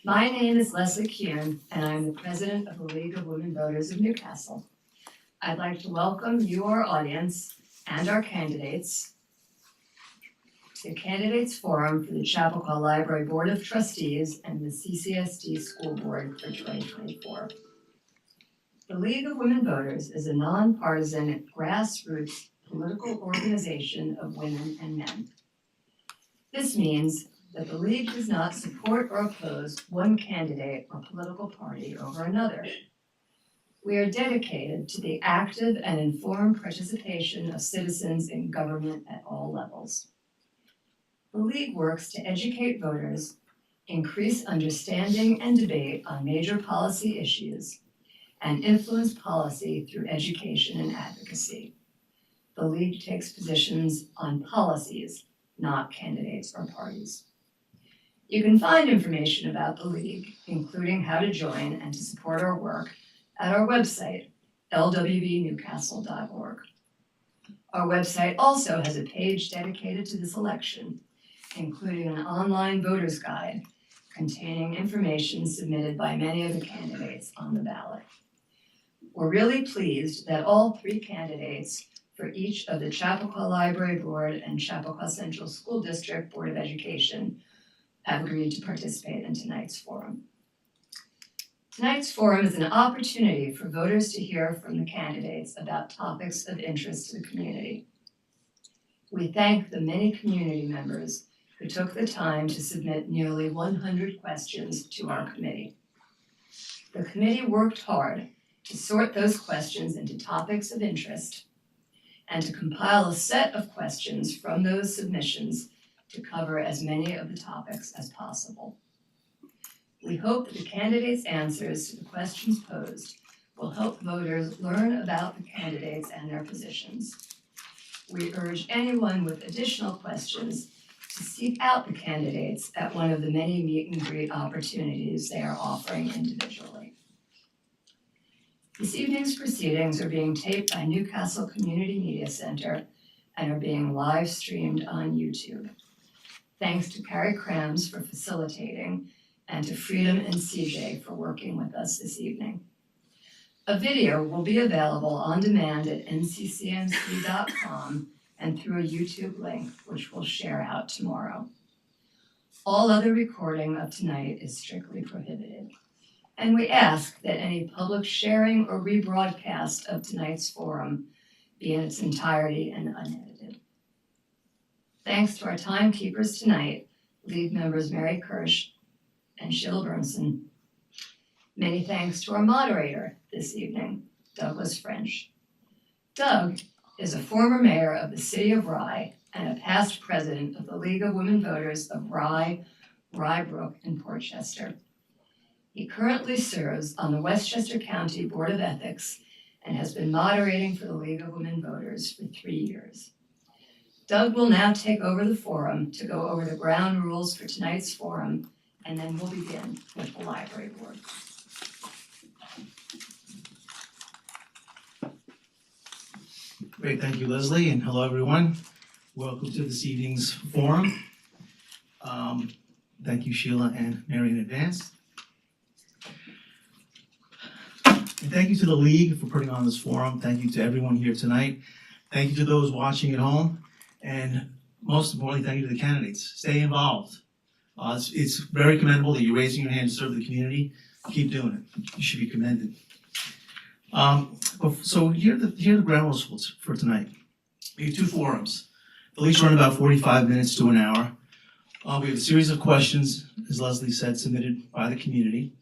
My name is Leslie Kuhn, and I'm the president of the League of Women Voters of Newcastle. I'd like to welcome you, our audience, and our candidates to the Candidates Forum for the Chappaqua Library Board of Trustees and the CCSD School Board for 2024. The League of Women Voters is a nonpartisan, grassroots political organization of women and men. This means that the League does not support or oppose one candidate or political party over another. We are dedicated to the active and informed participation of citizens in government at all levels. The League works to educate voters, increase understanding and debate on major policy issues, and influence policy through education and advocacy. The League takes positions on policies, not candidates or parties. You can find information about the League, including how to join and to support our work, at our website, lwvnewcastle.org. Our website also has a page dedicated to this election, including an online voter's guide containing information submitted by many of the candidates on the ballot. We're really pleased that all three candidates for each of the Chappaqua Library Board and Chappaqua Central School District Board of Education have agreed to participate in tonight's forum. Tonight's forum is an opportunity for voters to hear from the candidates about topics of interest to the community. We thank the many community members who took the time to submit nearly 100 questions to our committee. The committee worked hard to sort those questions into topics of interest and to compile a set of questions from those submissions to cover as many of the topics as possible. We hope that the candidates' answers to the questions posed will help voters learn about the candidates and their positions. We urge anyone with additional questions to seek out the candidates at one of the many meet and greet opportunities they are offering individually. This evening's proceedings are being taped by Newcastle Community Media Center and are being live streamed on YouTube. Thanks to Carrie Krams for facilitating and to Freedom and CJ for working with us this evening. A video will be available on demand at nccmc.com and through a YouTube link, which we'll share out tomorrow. All other recording of tonight is strictly prohibited. And we ask that any public sharing or rebroadcast of tonight's forum be in its entirety and unedited. Thanks to our timekeepers tonight, League members Mary Kirsch and Sheila Burnson. Many thanks to our moderator this evening, Douglas French. Doug is a former mayor of the city of Rye and a past president of the League of Women Voters of Rye, Rybrook, and Portchester. He currently serves on the Westchester County Board of Ethics and has been moderating for the League of Women Voters for 3 years. Doug will now take over the forum to go over the ground rules for tonight's forum, and then we'll begin with the library board. Great, thank you, Leslie, and hello, everyone. Welcome to this evening's forum. Thank you, Sheila and Mary, in advance. And thank you to the League for putting on this forum. Thank you to everyone here tonight. Thank you to those watching at home. And most importantly, thank you to the candidates. Stay involved. It's very commendable that you're raising your hand to serve the community. Keep doing it. You should be commended. So here are the ground rules for tonight. We have two forums. They'll each run about 45 minutes to an hour. We have a series of questions, as Leslie said, submitted by the community.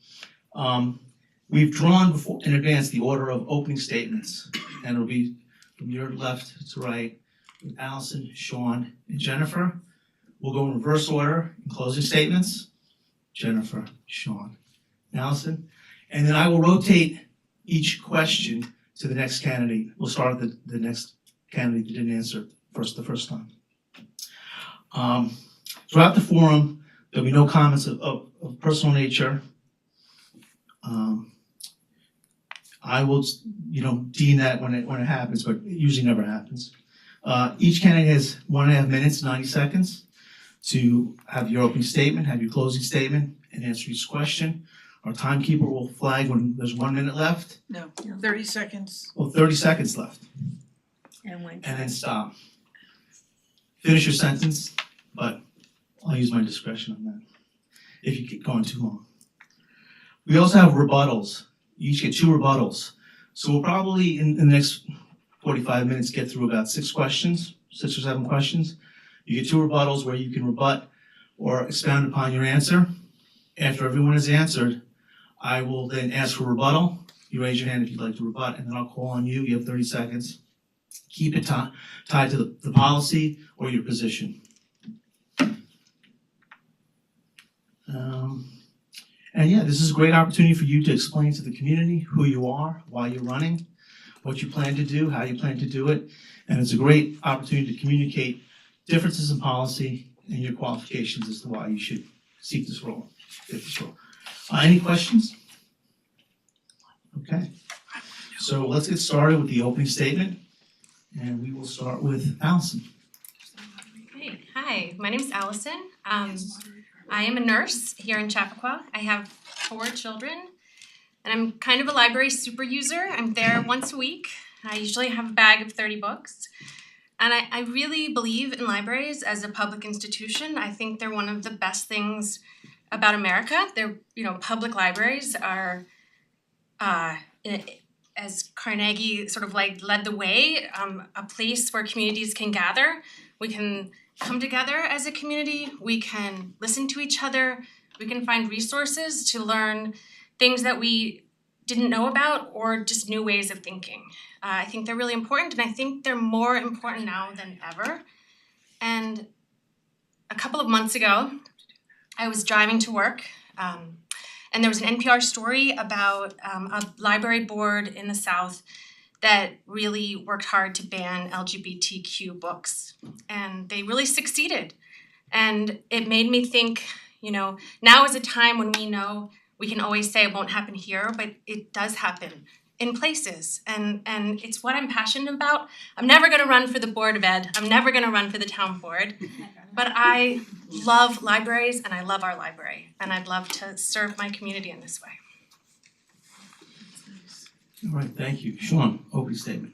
We've drawn in advance the order of opening statements, and it'll be from your left to right with Allison, Sean, and Jennifer. We'll go in reverse order in closing statements. Jennifer, Sean, Allison. And then I will rotate each question to the next candidate. We'll start with the next candidate that didn't answer the first time. Throughout the forum, there'll be no comments of personal nature. I will, deem that when it happens, but it usually never happens. Each candidate has 1.5 minutes, 90 seconds to have your opening statement, have your closing statement, and answer each question. Our timekeeper will flag when there's 1 minute left, No, 30 seconds. or 30 seconds left, And when and then stop. Finish your sentence, but I'll use my discretion on that if you keep going too long. We also have rebuttals. You each get 2 rebuttals. So we'll probably, in the next 45 minutes, get through about 6 questions, 6 or 7 questions. You get 2 rebuttals where you can rebut or expound upon your answer. After everyone has answered, I will then ask for rebuttal. You raise your hand if you'd like to rebut, and then I'll call on you. You have 30 seconds. Keep it tied to the policy or your position. And yeah, this is a great opportunity for you to explain to the community who you are, why you're running, what you plan to do, how you plan to do it. And it's a great opportunity to communicate differences in policy and your qualifications as to why you should seek this role, fit this role. Any questions? Okay. So let's get started with the opening statement. And we will start with Allison. Hey, hi, my name is Allison. I am a nurse here in Chappaqua. I have 4 children, and I'm kind of a library super user. I'm there once a week. I usually have a bag of 30 books. And I really believe in libraries as a public institution. I think they're one of the best things about America. They're, public libraries are, as Carnegie sort of like led the way, a place where communities can gather. We can come together as a community. We can listen to each other. We can find resources to learn things that we didn't know about or just new ways of thinking. I think they're really important, and I think they're more important now than ever. And a couple of months ago, I was driving to work, and there was an NPR story about a library board in the South that really worked hard to ban LGBTQ books. And they really succeeded. And it made me think, now is a time when we know we can always say it won't happen here, but it does happen in places. And it's what I'm passionate about. I'm never gonna run for the Board of Ed. I'm never gonna run for the town board. But I love libraries, and I love our library. And I'd love to serve my community in this way. All right, thank you. Sean, opening statement.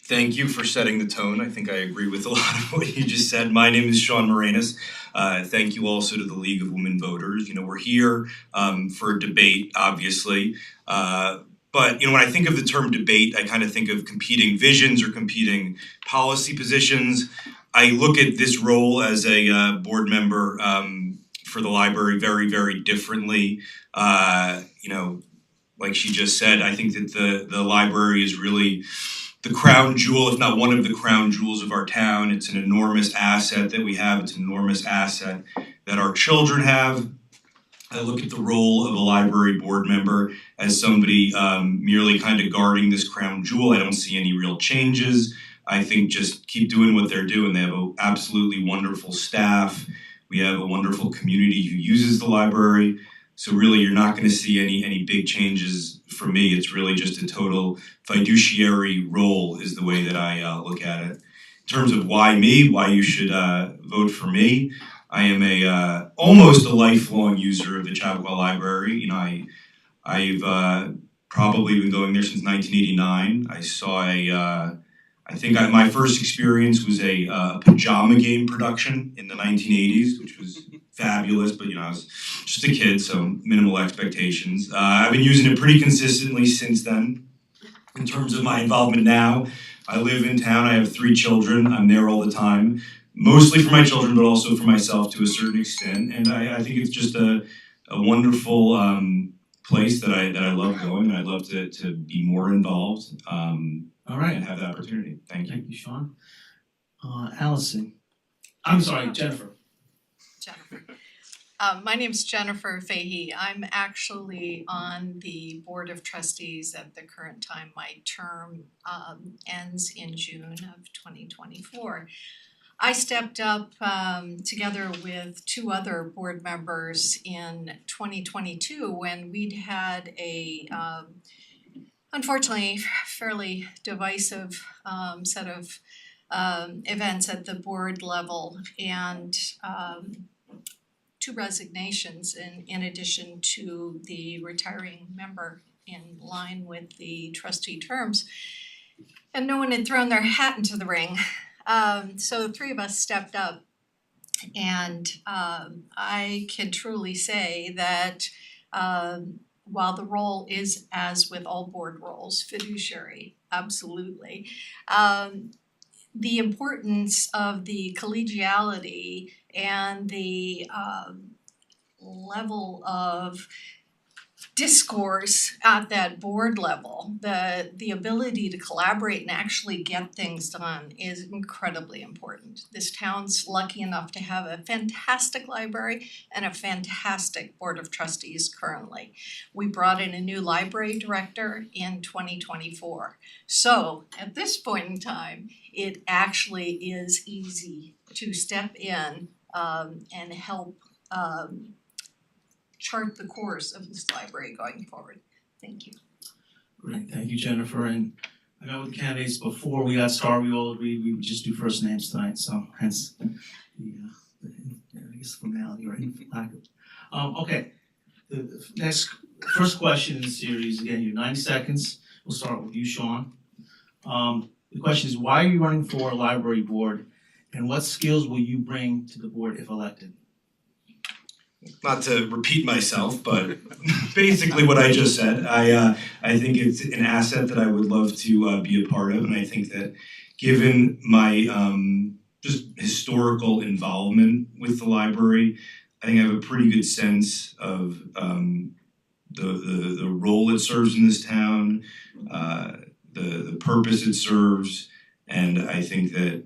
Thank you for setting the tone. I think I agree with a lot of what you just said. My name is Sean Moranis. Thank you also to the League of Women Voters. We're here for a debate, obviously. But when I think of the term debate, I kind of think of competing visions or competing policy positions. I look at this role as a board member for the library very, very differently. Like she just said, I think that the library is really the crown jewel, if not one of the crown jewels of our town. It's an enormous asset that we have. It's an enormous asset that our children have. I look at the role of a library board member as somebody merely kind of guarding this crown jewel. I don't see any real changes. I think just keep doing what they're doing. They have an absolutely wonderful staff. We have a wonderful community who uses the library. So really, you're not going to see any big changes from me. It's really just a total fiduciary role is the way that I look at it. In terms of why you should vote for me, I am almost a lifelong user of the Chappaqua Library. I've probably been going there since 1989. I saw my first experience was a pajama game production in the 1980s, which was fabulous, but I was just a kid, so minimal expectations. I've been using it pretty consistently since then. In terms of my involvement now, I live in town, I have 3 children, I'm there all the time, mostly for my children, but also for myself to a certain extent, and I think it's just a wonderful place that I love going, and I'd love to be more involved. All right. And have the opportunity. Thank you. Thank you, Sean. Allison. I'm sorry, Jennifer. My name's Jennifer Fahey. I'm actually on the Board of Trustees at the current time. My term ends in June of 2024. I stepped up together with 2 other board members in 2022 when we'd had a unfortunately fairly divisive set of events at the board level, and two resignations in addition to the retiring member in line with the trustee terms. And no one had thrown their hat into the ring. So the three of us stepped up. And I can truly say that while the role is, as with all board roles, fiduciary, absolutely, the importance of the collegiality and the level of discourse at that board level, the ability to collaborate and actually get things done is incredibly important. This town's lucky enough to have a fantastic library and a fantastic board of trustees currently. We brought in a new library director in 2024. So at this point in time, it actually is easy to step in and help chart the course of this library going forward. Thank you. Great, thank you, Jennifer. And I met with the candidates before we got started. We all agreed we would just do first names tonight, so hence the I guess formality, right? Lack of. Okay, the next first question in the series, again, you have 90 seconds. We'll start with you, Sean. The question is, why are you running for library board, and what skills will you bring to the board if elected? Not to repeat myself, but basically what I just said. I think it's an asset that I would love to be a part of, and I think that given my just historical involvement with the library, I think I have a pretty good sense of the role it serves in this town, the purpose it serves, and I think that,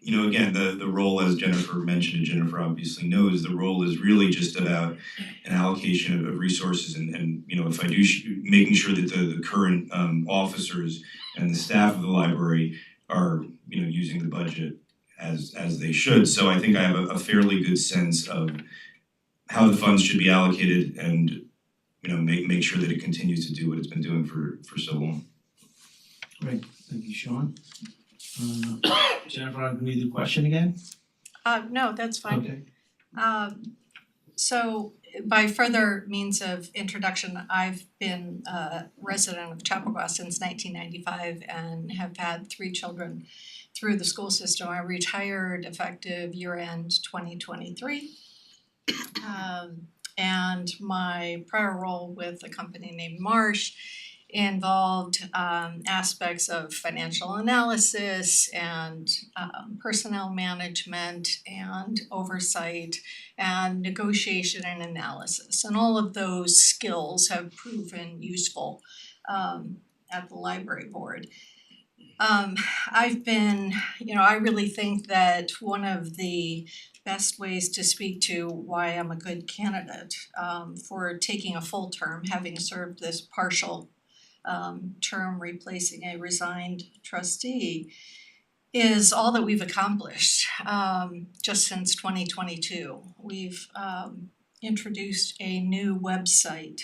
you know, again, the role, as Jennifer mentioned, and Jennifer obviously knows, the role is really just about an allocation of resources and you know, if I do making sure that the current officers and the staff of the library are, you know, using the budget as they should. So I think I have a fairly good sense of how the funds should be allocated and, you know, make sure that it continues to do what it's been doing for so long. Great, thank you, Sean. Jennifer, I'm gonna read the question again. No, that's fine. Okay. So by further means of introduction, I've been a resident of Chappaqua since 1995 and have had 3 children through the school system. I retired effective year-end 2023. And my prior role with a company named Marsh involved aspects of financial analysis and personnel management and oversight and negotiation and analysis. And all of those skills have proven useful at the library board. I've been, you know, I really think that one of the best ways to speak to why I'm a good candidate for taking a full term, having served this partial term replacing a resigned trustee, is all that we've accomplished just since 2022. We've introduced a new website.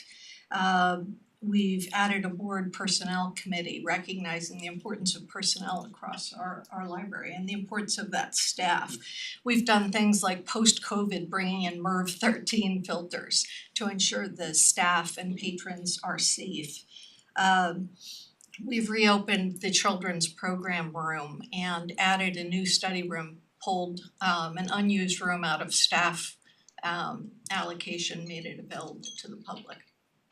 We've added a board personnel committee, recognizing the importance of personnel across our library and the importance of that staff. We've done things like post-COVID bringing in MERV 13 filters to ensure the staff and patrons are safe. We've reopened the children's program room and added a new study room, pulled an unused room out of staff allocation, made it available to the public.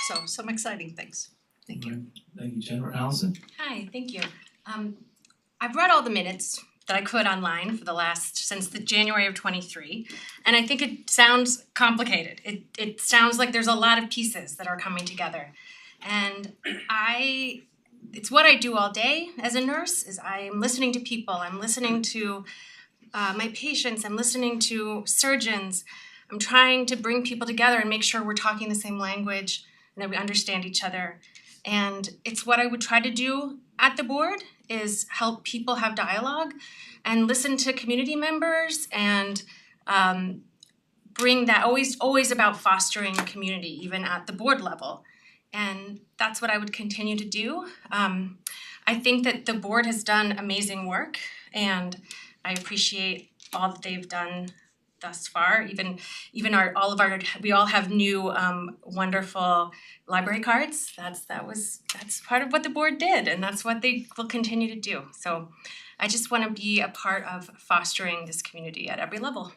So some exciting things. Thank you. Right. Thank you, Jennifer. Allison? Hi, thank you. I've read all the minutes that I could online for since the January of 23, and I think it sounds complicated. It sounds like there's a lot of pieces that are coming together. And it's what I do all day as a nurse, is I'm listening to people, I'm listening to my patients, I'm listening to surgeons. I'm trying to bring people together and make sure we're talking the same language and that we understand each other. And it's what I would try to do at the board, is help people have dialogue and listen to community members and bring that, always about fostering community, even at the board level. And that's what I would continue to do. I think that the board has done amazing work, and I appreciate all that they've done thus far. Even we all have new wonderful library cards. That's part of what the board did, and that's what they will continue to do. So I just want to be a part of fostering this community at every level.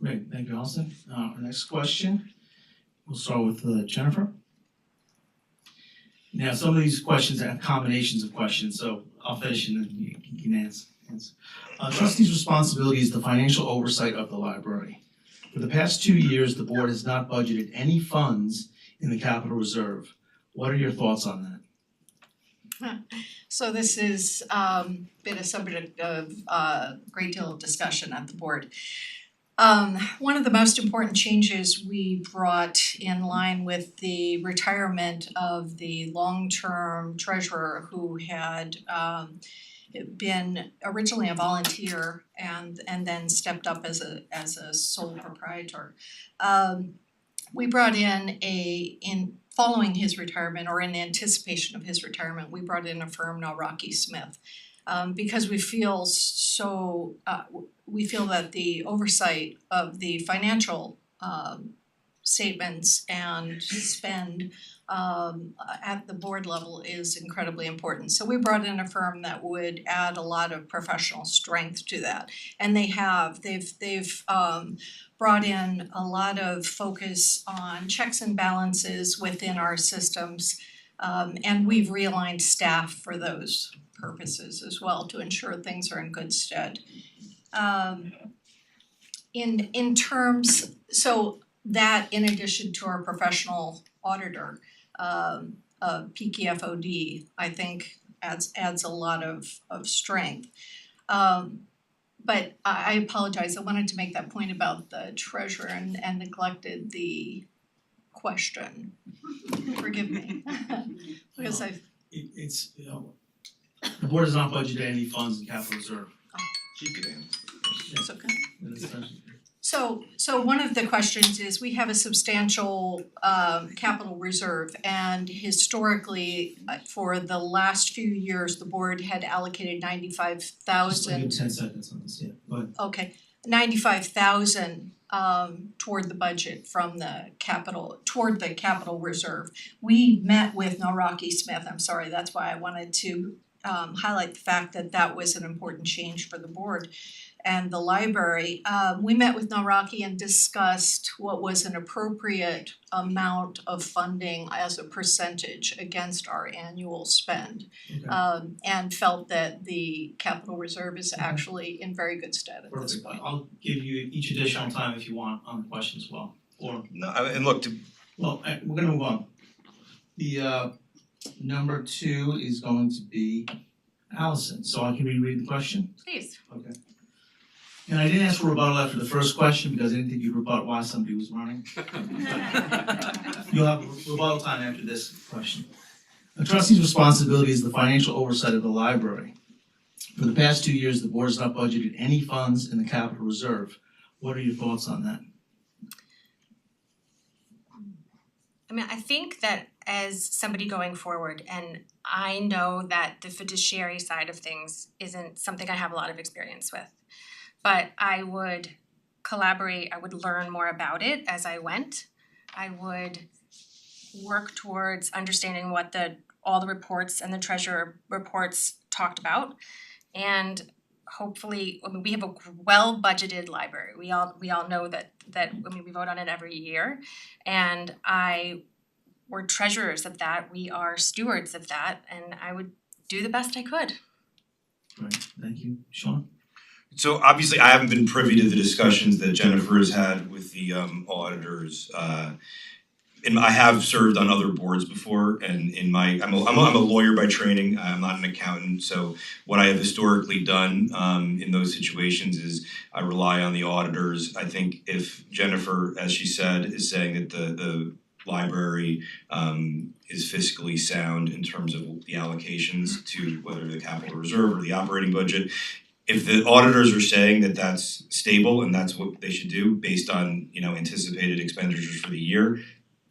Great, thank you, Allison. Our next question, we'll start with Jennifer. Now, some of these questions have combinations of questions, so I'll finish and then you can answer. Trustees' responsibility is the financial oversight of the library. For the past 2 years, the board has not budgeted any funds in the capital reserve. What are your thoughts on that? So this is been a subject of great deal of discussion at the board. One of the most important changes we brought in line with the retirement of the long-term treasurer who had been originally a volunteer and then stepped up as a sole proprietor. We brought in following his retirement or in anticipation of his retirement, we brought in a firm, Rocky Smith. Because we feel that the oversight of the financial statements and spend at the board level is incredibly important. So we brought in a firm that would add a lot of professional strength to that. And they've brought in a lot of focus on checks and balances within our systems. And we've realigned staff for those purposes as well to ensure things are in good stead. In terms, so that in addition to our professional auditor, PKFOD, I think adds a lot of strength. But I apologize, I wanted to make that point about the treasurer and neglected the question. Forgive me. Because It's, the board has not budgeted any funds in capital reserve. She could answer. it's okay. So one of the questions is we have a substantial capital reserve, and historically for the last few years the board had allocated 95,000. Just give 10 seconds on this, yeah, go ahead. Okay, 95,000 toward the budget from the capital reserve. We met with Rocky Smith, I'm sorry, that's why I wanted to highlight the fact that that was an important change for the board and the library. We met with Rocky and discussed what was an appropriate amount of funding as a percentage against our annual spend. Okay. And felt that the capital reserve is actually in very good stead at this Perfect, point. I'll give you each additional time if you want on the question as well, or, No, and look, well, we're gonna move on. The number 2 is going to be Allison, so I can reread the question? Please. Okay. And I didn't ask for rebuttal after the first question because I didn't think you'd rebut why somebody was running. You'll have rebuttal time after this question. A trustee's responsibility is the financial oversight of the library. For the past 2 years, the board has not budgeted any funds in the capital reserve. What are your thoughts on that? I mean, I think that as somebody going forward, and I know that the fiduciary side of things isn't something I have a lot of experience with, but I would collaborate, I would learn more about it as I went. I would work towards understanding what all the reports and the treasurer reports talked about, and hopefully, I mean, we have a well budgeted library. We all know that we vote on it every year, and we're treasurers of that. We are stewards of that, and I would do the best I could. Great, thank you. Sean? so obviously I haven't been privy to the discussions that Jennifer has had with the auditors. And I have served on other boards before, and I'm a lawyer by training. I'm not an accountant. So what I have historically done in those situations is I rely on the auditors. I think if Jennifer, as she said, is saying that the library is fiscally sound in terms of the allocations to whether the capital reserve or the operating budget. If the auditors are saying that that's stable and that's what they should do based on, anticipated expenditures for the year,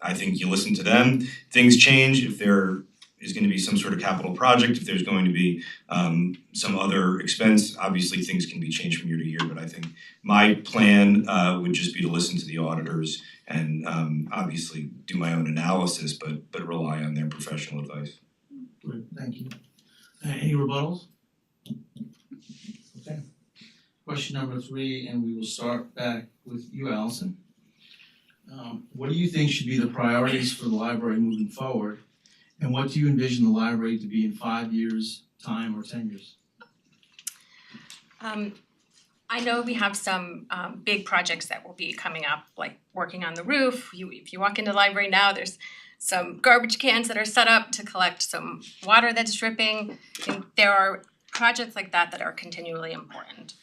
I think you listen to them. Things change if they're is gonna be some sort of capital project, if there's going to be some other expense, obviously things can be changed from year to year, but I think my plan would just be to listen to the auditors and obviously do my own analysis, but rely on their professional advice. Great, thank you. Any rebuttals? Okay. Question number 3, and we will start back with you, Allison. What do you think should be the priorities for the library moving forward? And what do you envision the library to be in 5 years' time or 10 years? I know we have some big projects that will be coming up, like working on the roof. If you walk into the library now, there's some garbage cans that are set up to collect some water that's dripping. And there are projects like that that are continually important.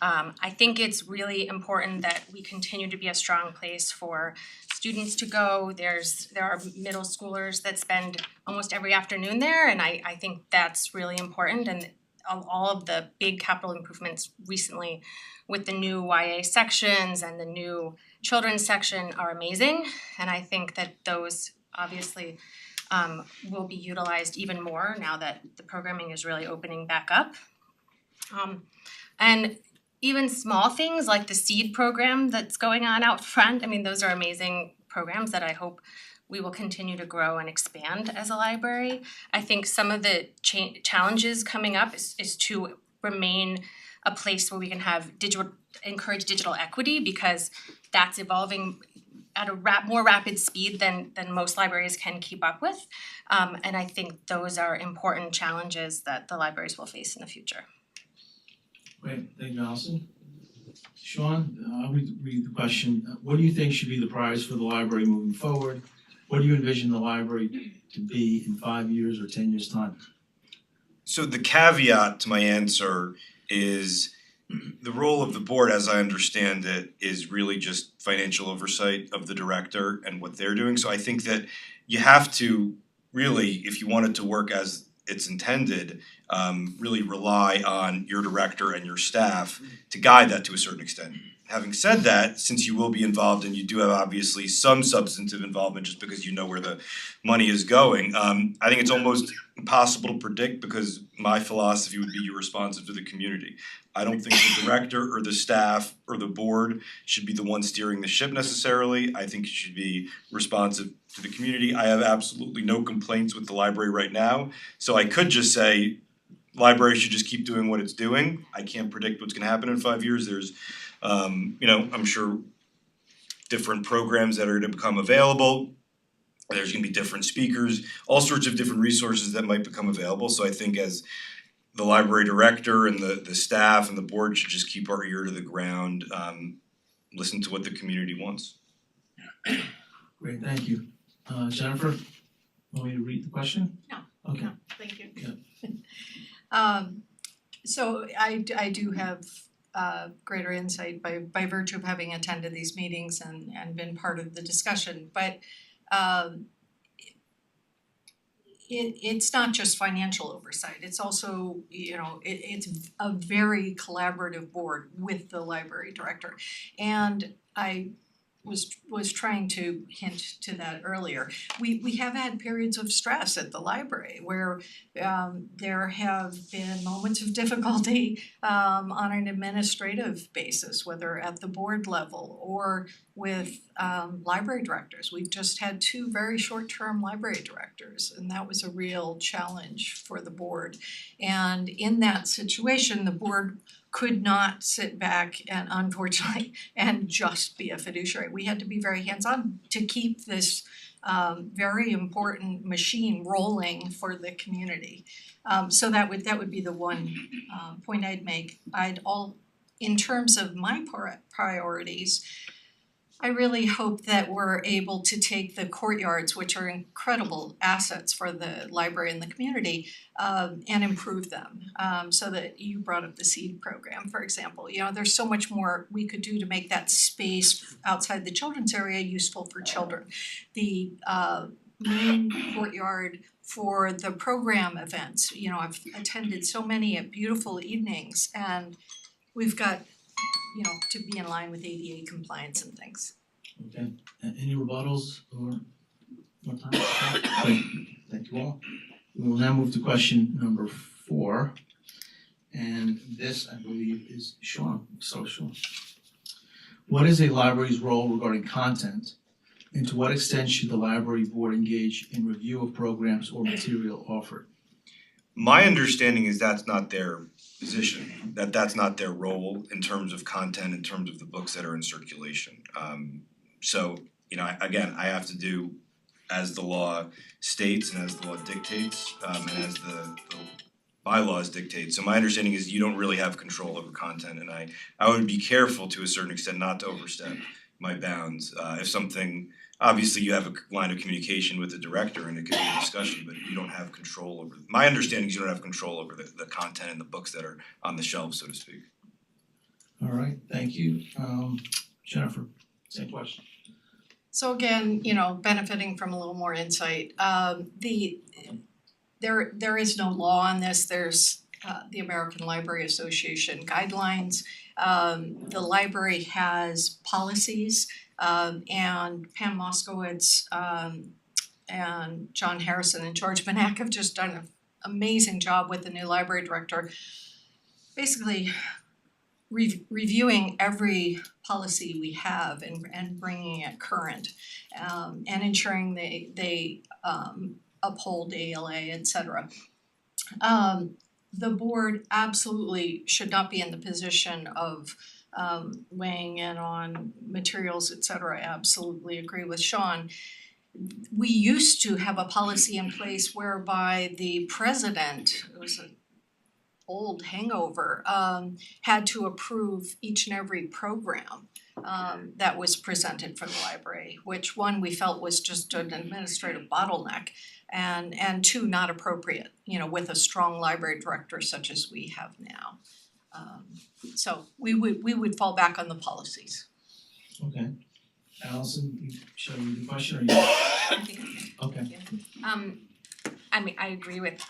I think it's really important that we continue to be a strong place for students to go. There are middle schoolers that spend almost every afternoon there, and I think that's really important. And all of the big capital improvements recently with the new YA sections and the new children's section are amazing. And I think that those obviously will be utilized even more now that the programming is really opening back up. And even small things like the seed program that's going on out front, I mean, those are amazing programs that I hope we will continue to grow and expand as a library. I think some of the challenges coming up is to remain a place where we can have encourage digital equity, because that's evolving at a more rapid speed than most libraries can keep up with. And I think those are important challenges that the libraries will face in the future. Great, thank you, Allison. Sean, I'll read the question. What do you think should be the priorities for the library moving forward? What do you envision the library to be in 5 years or 10 years' time? So the caveat to my answer is the role of the board, as I understand it, is really just financial oversight of the director and what they're doing. So I think that you have to really, if you want it to work as it's intended, really rely on your director and your staff to guide that to a certain extent. Having said that, since you will be involved and you do have obviously some substantive involvement just because you know where the money is going, I think it's almost impossible to predict, because my philosophy would be you're responsive to the community. I don't think the director or the staff or the board should be the one steering the ship necessarily. I think it should be responsive to the community. I have absolutely no complaints with the library right now, so I could just say library should just keep doing what it's doing. I can't predict what's gonna happen in 5 years. There's I'm sure different programs that are to become available. There's gonna be different speakers, all sorts of different resources that might become available. So I think as the library director and the staff and the board should just keep our ear to the ground, listen to what the community wants. Great, thank you. Jennifer, want me to read the question? No. Okay. No, thank you. Yeah. So I do have greater insight by virtue of having attended these meetings and been part of the discussion, but it's not just financial oversight, it's also, it's a very collaborative board with the library director. And I was trying to hint to that earlier. We have had periods of stress at the library where there have been moments of difficulty on an administrative basis, whether at the board level or with library directors. We've just had 2 very short-term library directors, and that was a real challenge for the board. And in that situation, the board could not sit back and unfortunately and just be a fiduciary. We had to be very hands-on to keep this very important machine rolling for the community. So that would be the one point I'd make. In terms of my priorities, I really hope that we're able to take the courtyards, which are incredible assets for the library and the community, and improve them. So that you brought up the seed program, for example. There's so much more we could do to make that space outside the children's area useful for children. The main courtyard for the program events, I've attended so many beautiful evenings, and we've got to be in line with ADA compliance and things. Okay, any rebuttals or more time? Great, thank you all. We will now move to question number 4. And this, I believe, is Sean. So, Sean. What is a library's role regarding content? And to what extent should the library board engage in review of programs or material offered? My understanding is that's not their position, that's not their role in terms of content, in terms of the books that are in circulation. So, you know, again, I have to do as the law states and as the law dictates, and as the bylaws dictate. So my understanding is you don't really have control over content, and I would be careful to a certain extent not to overstep my bounds. If something, obviously you have a line of communication with the director and it could be a discussion, but you don't have control over, my understanding is you don't have control over the content and the books that are on the shelves, so to speak. All right, thank you. Jennifer, same question. So again, you know, benefiting from a little more insight, there is no law on this. There's the American Library Association guidelines. The library has policies, and Pam Moskowitz and John Harrison and George Benak have just done an amazing job with the new library director, basically reviewing every policy we have and bringing it current, and ensuring they uphold ALA, etc. The board absolutely should not be in the position of weighing in on materials, etc. I absolutely agree with Sean. We used to have a policy in place whereby the president, it was an old hangover, had to approve each and every program that was presented from the library, which one we felt was just an administrative bottleneck, and two, not appropriate, you know, with a strong library director such as we have now. So we would fall back on the policies. Okay. Allison, shall we do the question or you? Okay. I mean, I agree with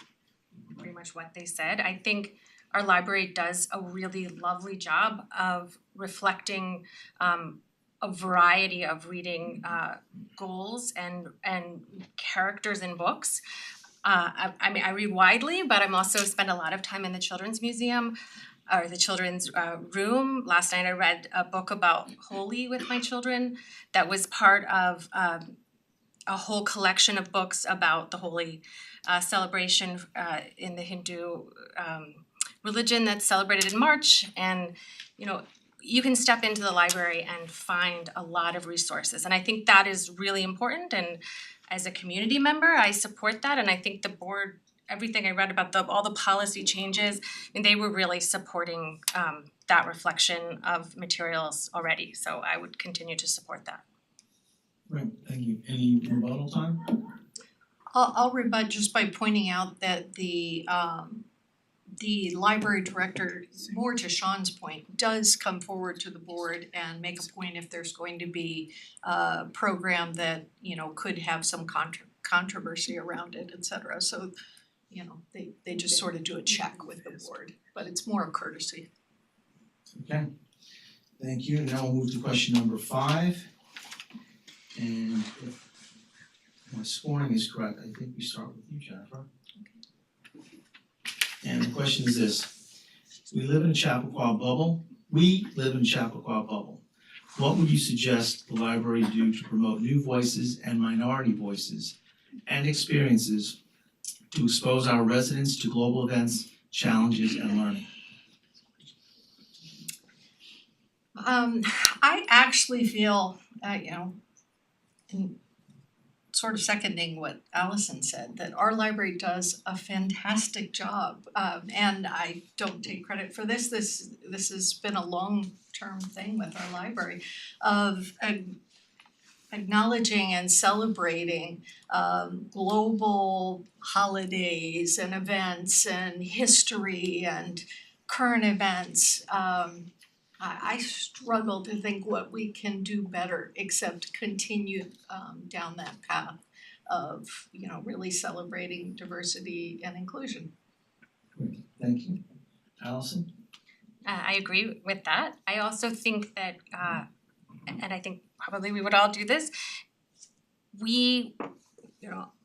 pretty much what they said. I think our library does a really lovely job of reflecting a variety of reading goals and characters in books. I mean, I read widely, but I'm also spend a lot of time in the Children's Museum or the children's room. Last night I read a book about Holi with my children that was part of a whole collection of books about the Holi celebration in the Hindu religion that's celebrated in March. And, you know, you can step into the library and find a lot of resources. And I think that is really important. And as a community member, I support that. And I think the board, everything I read about all the policy changes, I mean, they were really supporting that reflection of materials already. So I would continue to support that. Right, thank you. Any rebuttal time? I'll rebut just by pointing out that the library director, more to Sean's point, does come forward to the board and make a point if there's going to be a program that, you know, could have some controversy around it, etc. So, you know, they just sort of do a check with the board, but it's more a courtesy. Okay, thank you. Now we'll move to question number 5. And if my scoring is correct, I think we start with you, Jennifer. And the question is this: we live in a Chappaqua bubble. What would you suggest the library do to promote new voices and minority voices and experiences to expose our residents to global events, challenges, and learning? I actually feel, you know, in sort of seconding what Allison said, that our library does a fantastic job. And I don't take credit for this. This has been a long-term thing with our library of acknowledging and celebrating global holidays and events and history and current events. I struggle to think what we can do better except continue down that path of, you know, really celebrating diversity and inclusion. Great, thank you. Allison? I agree with that. I also think that, and I think probably we would all do this,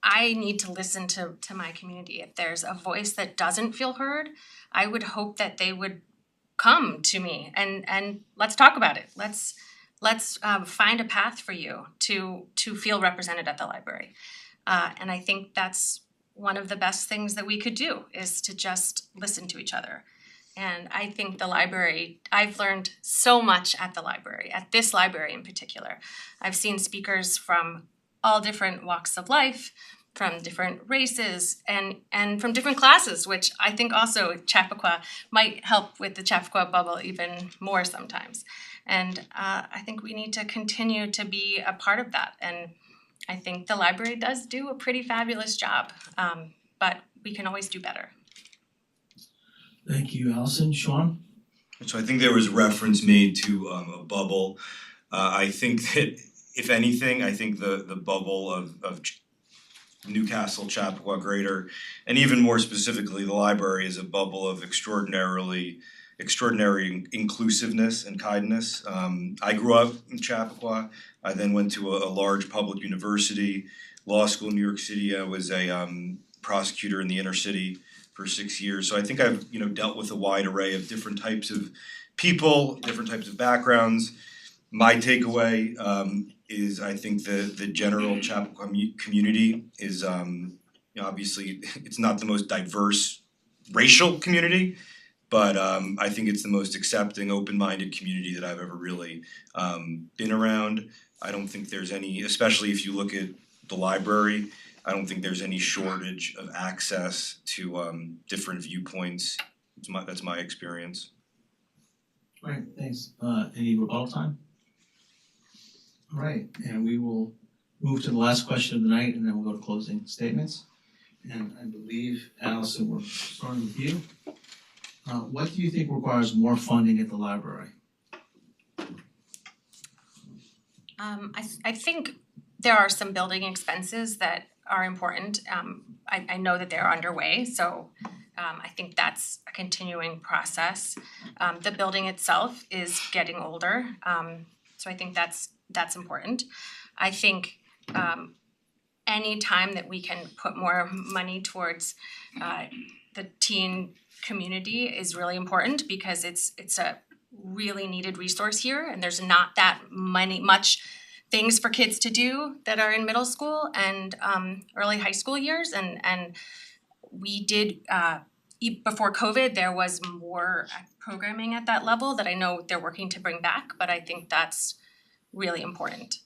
I need to listen to my community. If there's a voice that doesn't feel heard, I would hope that they would come to me and let's talk about it. Let's find a path for you to feel represented at the library. And I think that's one of the best things that we could do is to just listen to each other. And I think the library, I've learned so much at the library, at this library in particular. I've seen speakers from all different walks of life, from different races, and from different classes, which I think also Chappaqua might help with the Chappaqua bubble even more sometimes. And I think we need to continue to be a part of that. And I think the library does do a pretty fabulous job, but we can always do better. Thank you, Allison. Sean? So I think there was reference made to a bubble. I think that if anything, I think the bubble of Newcastle, Chappaqua, Greater, and even more specifically, the library is a bubble of extraordinary inclusiveness and kindness. I grew up in Chappaqua. I then went to a large public university, law school in New York City. I was a prosecutor in the inner city for 6 years. So I think I've dealt with a wide array of different types of people, different types of backgrounds. My takeaway is I think the general Chappaqua community is obviously it's not the most diverse racial community, but I think it's the most accepting, open-minded community that I've ever really been around. I don't think there's any, especially if you look at the library, I don't think there's any shortage of access to different viewpoints. That's my experience. Right, thanks. Any rebuttal time? All right, and we will move to the last question of the night and then we'll go to closing statements. And I believe, Allison, we're starting with you. What do you think requires more funding at the library? I think there are some building expenses that are important. I know that they're underway, so I think that's a continuing process. The building itself is getting older, so I think that's important. I think any time that we can put more money much the teen community is really important because it's a really needed resource here, and there's not that much things for kids to do that are in middle school and early high school years, and we did before COVID there was more programming at that level that I know they're working to bring back, but I think that's really important.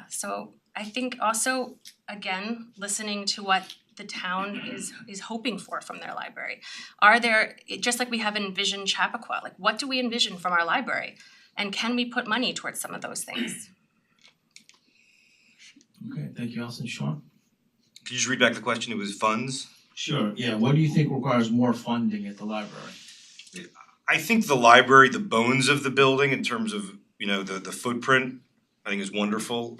So I think also again listening to what the town is hoping for from their library. Are there, just like we have envisioned Chappaqua, like what do we envision from our library? And can we put money towards some of those things? Okay, thank you, Allison. Sean? Could you just read back the question? It was funds? Sure, yeah. What do you think requires more funding at the library? I think the library, the bones of the building in terms of, the footprint, I think is wonderful.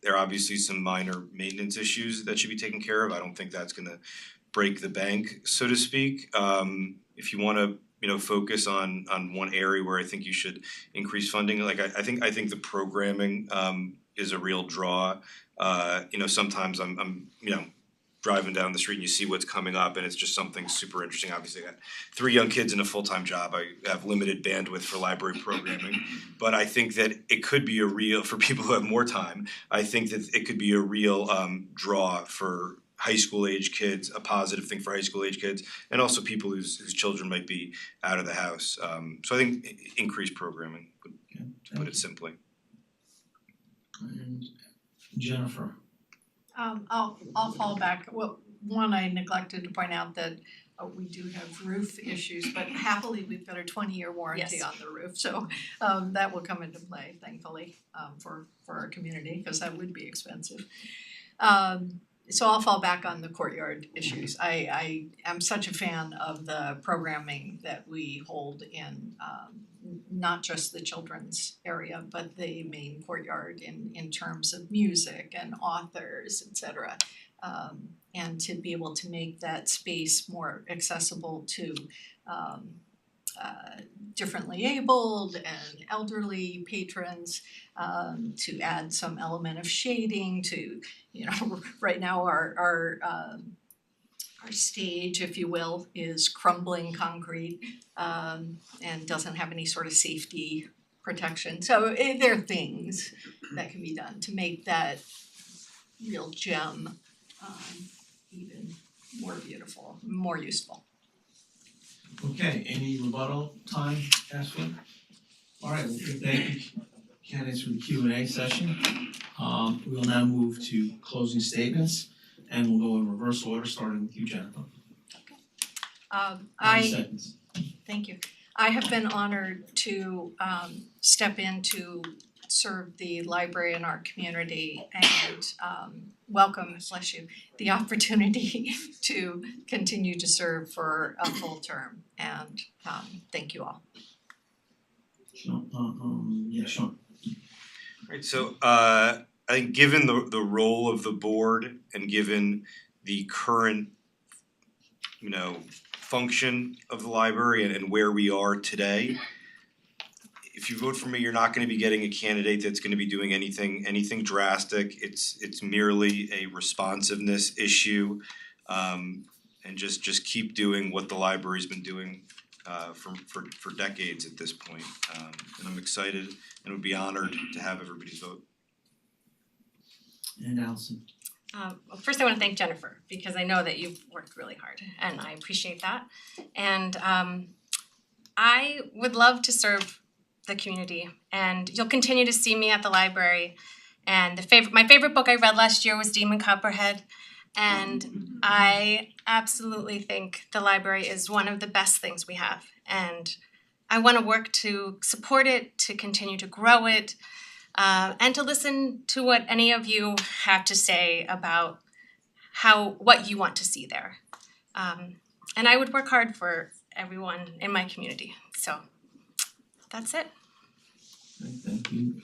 There are obviously some minor maintenance issues that should be taken care of. I don't think that's gonna break the bank, so to speak. If you wanna, focus on one area where I think you should increase funding, like I think the programming is a real draw. Sometimes I'm driving down the street and you see what's coming up and it's just something super interesting. Obviously I got 3 young kids and a full-time job. I have limited bandwidth for library programming, but I think that it could be for people who have more time, I think that it could be a real draw for high school age kids, a positive thing for high school age kids, and also people whose children might be out of the house. So I think increased programming, to put it simply. And Jennifer? I'll fall back. Well, one, I neglected to point out that we do have roof issues, but happily we've got a 20-year warranty Yes. on the roof, so that will come into play, thankfully, for our community, because that would be expensive. So I'll fall back on the courtyard issues. I am such a fan of the programming that we hold in not just the children's area, but the main courtyard in terms of music and authors, etc. And to be able to make that space more accessible to differently abled and elderly patrons, to add some element of shading to, right now our stage, if you will, is crumbling concrete and doesn't have any sort of safety protection. So there are things that can be done to make that real gem even more beautiful, more useful. Okay, any rebuttal time, Ashley? All right, well, thank you, candidates, for the Q&A session. We will now move to closing statements, and we'll go in reverse order, starting with you, Jennifer. 90 seconds. Thank you. I have been honored to step in to serve the library in our community and welcome, bless you, the opportunity to continue to serve for a full term, and thank you all. Sean. Right, so I think given the role of the board and given the current, function of the library and where we are today, if you vote for me, you're not gonna be getting a candidate that's gonna be doing anything drastic. It's merely a responsiveness issue. And just keep doing what the library's been doing for decades at this point. And I'm excited and would be honored to have everybody's vote. And Allison. Well, first I wanna thank Jennifer, because I know that you've worked really hard and I appreciate that. And I would love to serve the community, and you'll continue to see me at the library. And my favorite book I read last year was Demon Copperhead, and I absolutely think the library is one of the best things we have. And I wanna work to support it, to continue to grow it, and to listen to what any of you have to say about what you want to see there. And I would work hard for everyone in my community. So that's it. Thank you,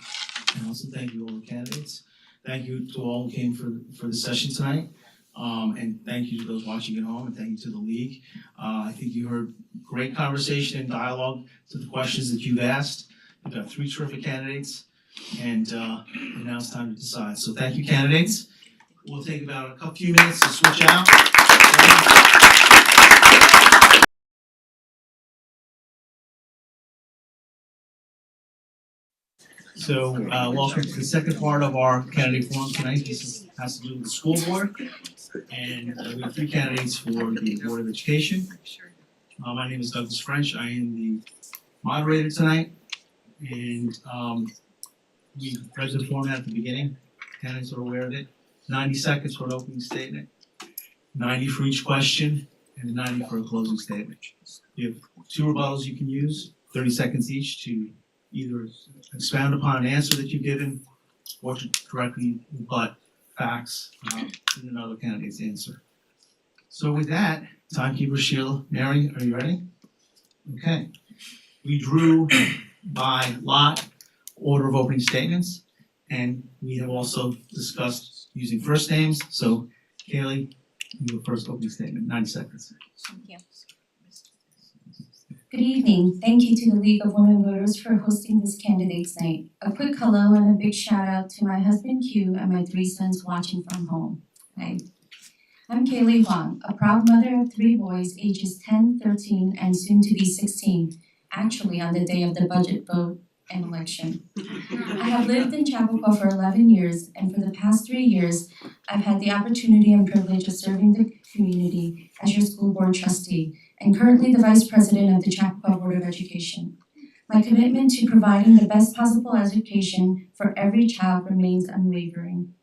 Allison. Thank you all the candidates. Thank you to all who came for the session tonight. And thank you to those watching at home, and thank you to the league. I think you heard great conversation and dialogue to the questions that you've asked. We've got 3 terrific candidates, and now it's time to decide. So thank you, candidates. We'll take about a few minutes to switch out. So welcome to the second part of our candidate forum tonight. This has to do with the school board. And we have 3 candidates for the Board of Education. My name is Douglas French. I am the moderator tonight. And we read the format at the beginning. Candidates are aware of it. 90 seconds for an opening statement, 90 for each question, and 90 for a closing statement. You have 2 rebuttals you can use, 30 seconds each, to either expound upon an answer that you've given or to directly rebut facts in another candidate's answer. So with that, timekeeper Sheila, Mary, are you ready? Okay. We drew by lot order of opening statements, and we have also discussed using first names. So Kaylee, you have first opening statement, 90 seconds. Thank you. Good evening. Thank you to the League of Women Voters for hosting this candidates night. A quick hello and a big shout out to my husband Q and my 3 sons watching from home. Hi. I'm Kaylee Huang, a proud mother of 3 boys ages 10, 13, and soon to be 16, actually on the day of the budget vote and election. I have lived in Chappaqua for 11 years, and for the past 3 years, I've had the opportunity and privilege of serving the community as your school board trustee, and currently the Vice President of the Chappaqua Board of Education. My commitment to providing the best possible education for every child remains unwavering.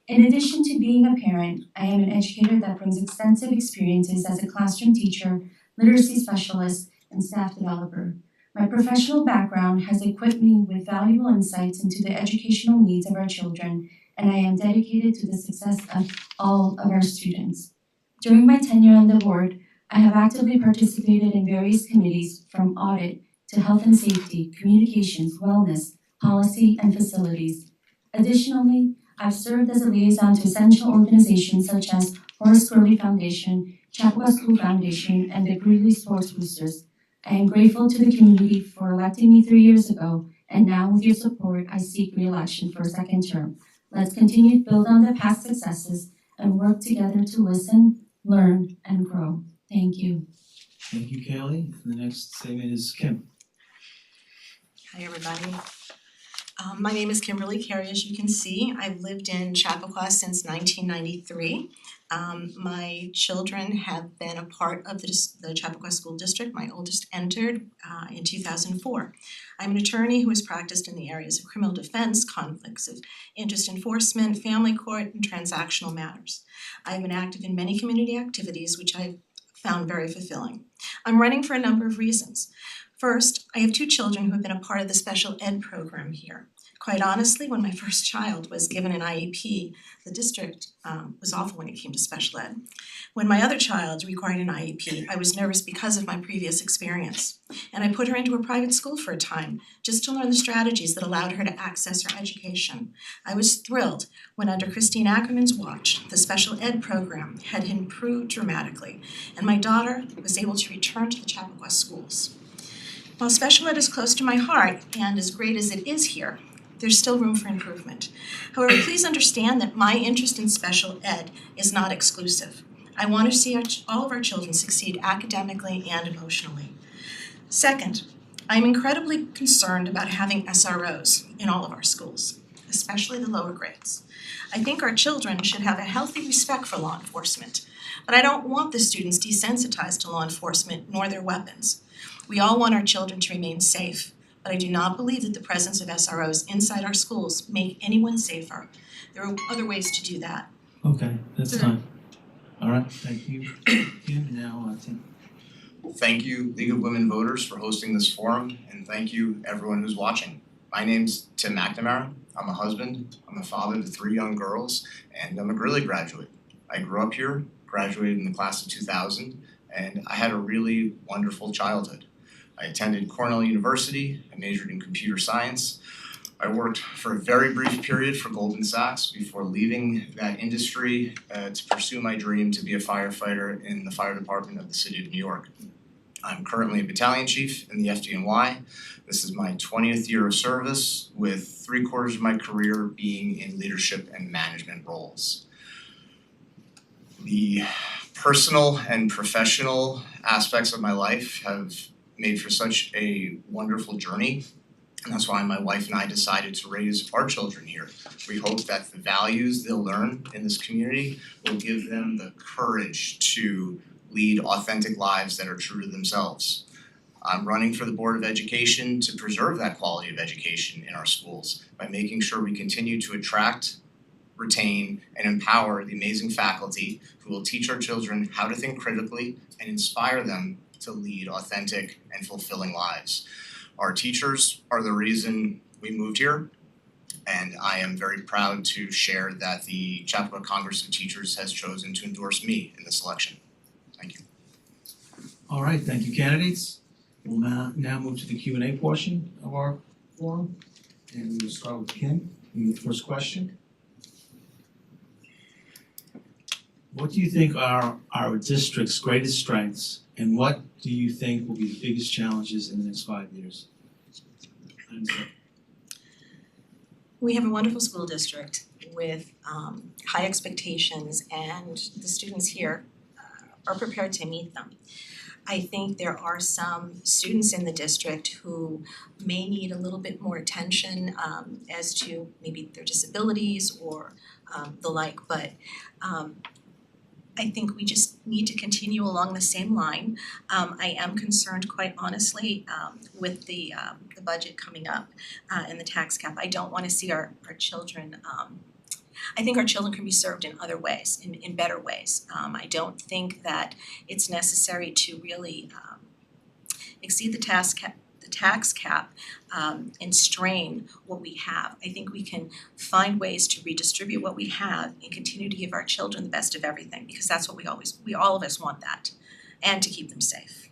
In addition to being a parent, I am an educator that brings extensive experiences as a classroom teacher, literacy specialist, and staff developer. My professional background has equipped me with valuable insights into the educational needs of our children, and I am dedicated to the success of all of our students. During my tenure on the board, I have actively participated in various committees from audit to health and safety, communications, wellness, policy, and facilities. Additionally, I've served as a liaison to essential organizations such as Horace Greeley Foundation, Chappaqua School Foundation, and the Greeley Sports Boosters. I am grateful to the community for electing me 3 years ago, and now with your support, I seek re-election for a second term. Let's continue to build on the past successes and work together to listen, learn, and grow. Thank you. Thank you, Kaylee. And the next statement is Kim. Hi, everybody. My name is Kimberly Carey, as you can see. I've lived in Chappaqua since 1993. My children have been a part of the Chappaqua School District. My oldest entered in 2004. I'm an attorney who has practiced in the areas of criminal defense, conflicts of interest enforcement, family court, and transactional matters. I've been active in many community activities, which I've found very fulfilling. I'm running for a number of reasons. First, I have 2 children who have been a part of the special ed program here. Quite honestly, when my first child was given an IEP, the district was awful when it came to special ed. When my other child required an IEP, I was nervous because of my previous experience. And I put her into a private school for a time, just to learn the strategies that allowed her to access her education. I was thrilled when under Christine Ackerman's watch, the special ed program had improved dramatically, and my daughter was able to return to the Chappaqua schools. While special ed is close to my heart, and as great as it is here, there's still room for improvement. However, please understand that my interest in special ed is not exclusive. I want to see all of our children succeed academically and emotionally. Second, I'm incredibly concerned about having SROs in all of our schools, especially the lower grades. I think our children should have a healthy respect for law enforcement, but I don't want the students desensitized to law enforcement nor their weapons. We all want our children to remain safe, but I do not believe that the presence of SROs inside our schools make anyone safer. There are other ways to do that. Okay, that's time. All right, thank you, Kim. Now, Tim. Thank you, League of Women Voters, for hosting this forum, and thank you, everyone who's watching. My name's Tim McNamara. I'm a husband, I'm a father to 3 young girls, and I'm a Greeley graduate. I grew up here, graduated in the class of 2000, and I had a really wonderful childhood. I attended Cornell University, I majored in computer science. I worked for a very brief period for Goldman Sachs before leaving that industry to pursue my dream to be a firefighter in the fire department of the city of New York. I'm currently a battalion chief in the FDNY. This is my 20th year of service, with 3/4 of my career being in leadership and management roles. The personal and professional aspects of my life have made for such a wonderful journey, and that's why my wife and I decided to raise our children here. We hope that the values they'll learn in this community will give them the courage to lead authentic lives that are true to themselves. I'm running for the Board of Education to preserve that quality of education in our schools by making sure we continue to attract, retain, and empower the amazing faculty who will teach our children how to think critically and inspire them to lead authentic and fulfilling lives. Our teachers are the reason we moved here, and I am very proud to share that the Chappaqua Congress of Teachers has chosen to endorse me in this election. Thank you. All right, thank you, candidates. We'll now move to the Q&A portion of our forum, and we will start with Kim. And the first question: what do you think are our district's greatest strengths, and what do you think will be the biggest challenges in the next 5 years? We have a wonderful school district with high expectations, and the students here are prepared to meet them. I think there are some students in the district who may need a little bit more attention as to maybe their disabilities or the like, but I think we just need to continue along the same line. I am concerned, quite honestly, with the budget coming up and the tax cap. I don't want to see our children. I think our children can be served in other ways, in better ways. I don't think that it's necessary to really exceed the tax cap and strain what we have. I think we can find ways to redistribute what we have and continue to give our children the best of everything, because that's what we all of us want that, and to keep them safe.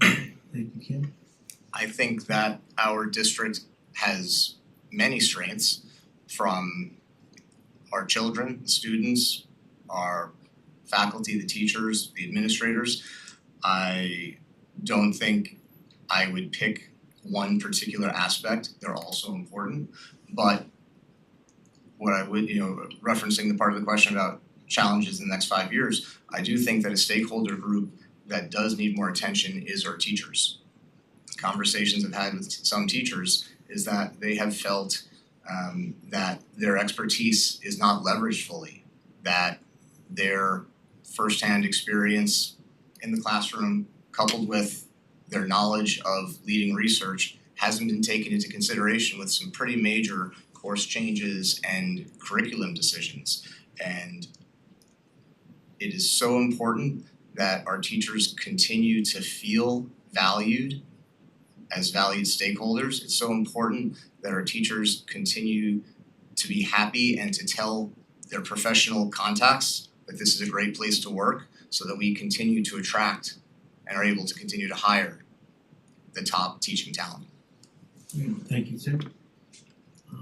Thank you, Kim. I think that our district has many strengths, from our children, the students, our faculty, the teachers, the administrators. I don't think I would pick one particular aspect. They're all so important. But what I would, referencing the part of the question about challenges in the next 5 years, I do think that a stakeholder group that does need more attention is our teachers. Conversations I've had with some teachers is that they have felt that their expertise is not leveraged fully, that their firsthand experience in the classroom coupled with their knowledge of leading research hasn't been taken into consideration with some pretty major course changes and curriculum decisions. And it is so important that our teachers continue to feel valued as valued stakeholders. It's so important that our teachers continue to be happy and to tell their professional contacts that this is a great place to work so that we continue to attract and are able to continue to hire the top teaching talent. Thank you, Tim.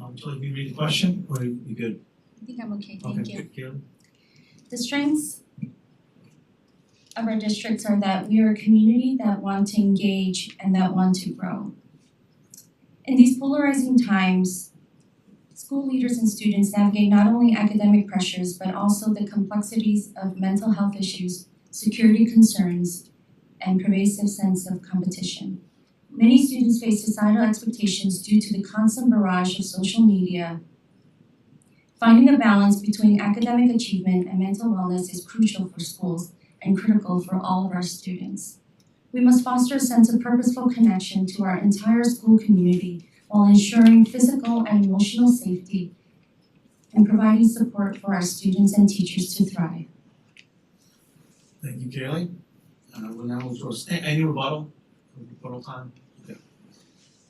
Would you like me to read the question, or are you good? I think I'm okay, thank you. Okay, Kayla. The strengths of our districts are that we are a community that want to engage and that want to grow. In these polarizing times, school leaders and students navigate not only academic pressures, but also the complexities of mental health issues, security concerns, and pervasive sense of competition. Many students face societal expectations due to the constant barrage of social media. Finding a balance between academic achievement and mental wellness is crucial for schools and critical for all of our students. We must foster a sense of purposeful connection to our entire school community while ensuring physical and emotional safety and providing support for our students and teachers to thrive. Thank you, Kaylee. We'll now move to any rebuttal? Rebuttal time? Okay.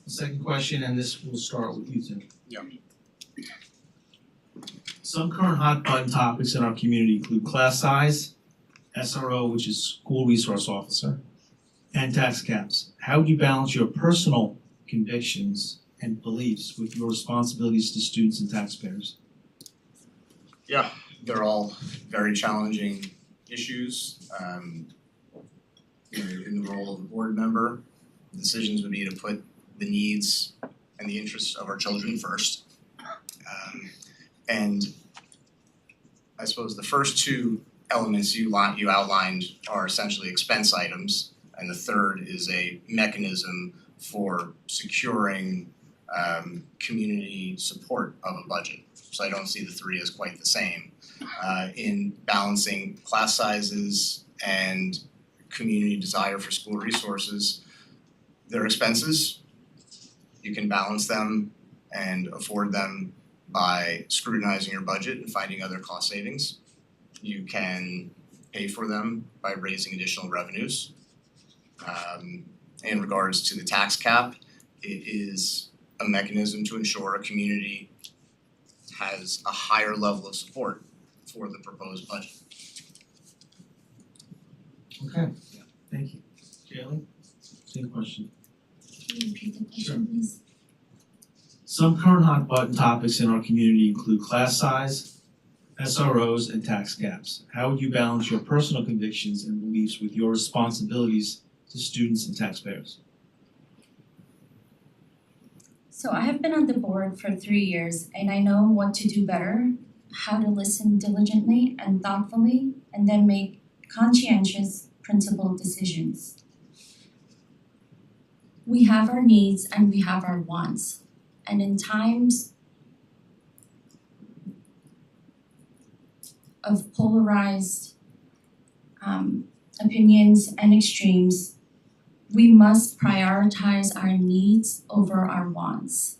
The second question, and this will start with you, Tim. Yeah. Some current hot button topics in our community include class size, SRO, which is school resource officer, and tax caps. How would you balance your personal convictions and beliefs with your responsibilities to students and taxpayers? Yeah, they're all very challenging issues. In the role of a board member, the decisions would be to put the needs and the interests of our children first. And I suppose the first two elements you outlined are essentially expense items, and the third is a mechanism for securing community support of a budget. So I don't see the three as quite the same. In balancing class sizes and community desire for school resources, they're expenses. You can balance them and afford them by scrutinizing your budget and finding other cost savings. You can pay for them by raising additional revenues. In regards to the tax cap, it is a mechanism to ensure a community has a higher level of support for the proposed budget. Okay, thank you. Kaylee, same question. Can you repeat the question, please? Some current hot button topics in our community include class size, SROs, and tax caps. How would you balance your personal convictions and beliefs with your responsibilities to students and taxpayers? So I have been on the board for 3 years and I know what to do better, how to listen diligently and thoughtfully, and then make conscientious, principled decisions. We have our needs and we have our wants. And in times of polarized opinions and extremes, we must prioritize our needs over our wants.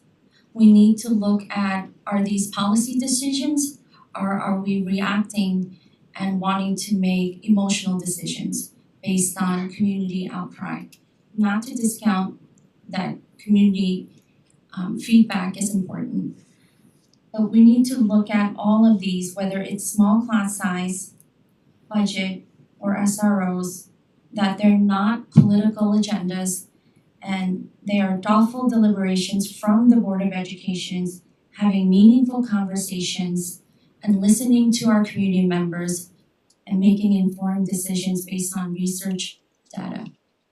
We need to look at, are these policy decisions, or are we reacting and wanting to make emotional decisions based on community outcry? Not to discount that community feedback is important, but we need to look at all of these, whether it's small class size, budget, or SROs, that they're not political agendas and they are thoughtful deliberations from the Board of Education, having meaningful conversations and listening to our community members and making informed decisions based on research data.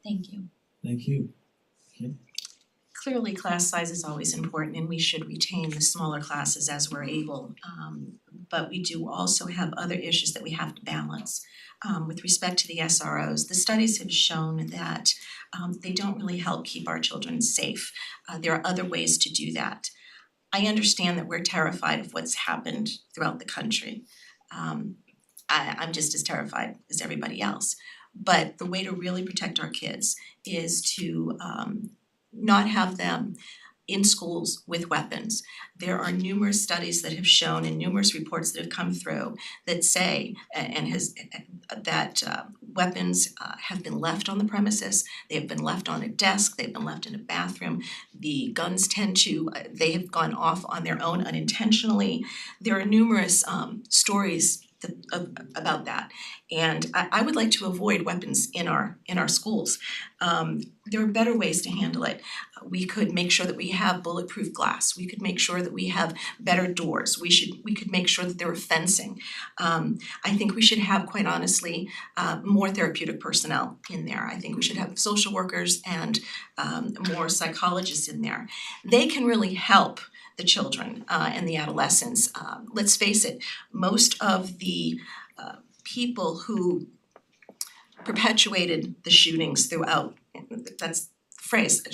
Thank you. Thank you. Clearly, class size is always important and we should retain the smaller classes as we're able. But we do also have other issues that we have to balance. With respect to the SROs, the studies have shown that they don't really help keep our children safe. There are other ways to do that. I understand that we're terrified of what's happened throughout the country. I'm just as terrified as everybody else. But the way to really protect our kids is to not have them in schools with weapons. There are numerous studies that have shown and numerous reports that have come through that say that weapons have been left on the premises, they have been left on a desk, they've been left in a bathroom. The guns they have gone off on their own unintentionally. There are numerous stories about that. And I would like to avoid weapons in our schools. There are better ways to handle it. We could make sure that we have bulletproof glass. We could make sure that we have better doors. We could make sure that there are fencing. I think we should have, quite honestly, more therapeutic personnel in there. I think we should have social workers and more psychologists in there. They can really help the children and the adolescents. Let's face it, most of the people who perpetuated the shootings throughout, that's the phrase, the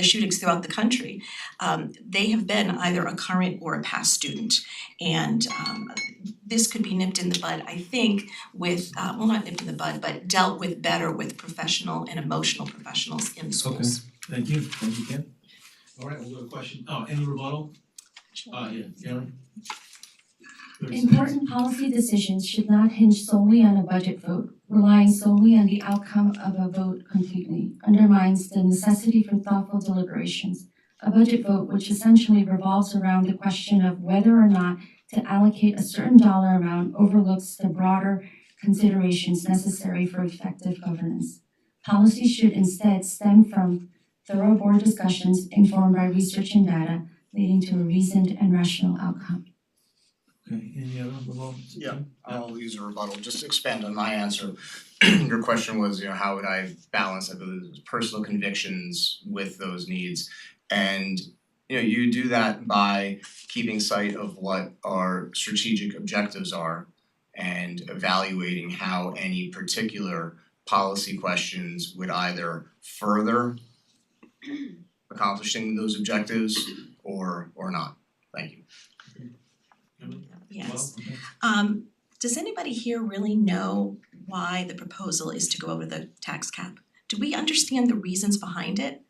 shootings throughout the country, they have been either a current or a past student. And this could be nipped in the bud, I think, with, well, not nipped in the bud, but dealt with better with professional and emotional professionals in the schools. Thank you, Ken. All right, we'll go to question, any rebuttal? Yeah, Gary? Important policy decisions should not hinge solely on a budget vote. Relying solely on the outcome of a vote completely undermines the necessity for thoughtful deliberations. A budget vote, which essentially revolves around the question of whether or not to allocate a certain dollar amount, overlooks the broader considerations necessary for effective governance. Policy should instead stem from thorough board discussions informed by research and data, leading to a reasoned and rational outcome. Okay, any other rebuttal? Yeah, I'll use a rebuttal, just to expand on my answer. Your question was, how would I balance those personal convictions with those needs? And you do that by keeping sight of what our strategic objectives are and evaluating how any particular policy questions would either further accomplishing those objectives or not. Thank you. Yes. Well, okay. Does anybody here really know why the proposal is to go over the tax cap? Do we understand the reasons behind it?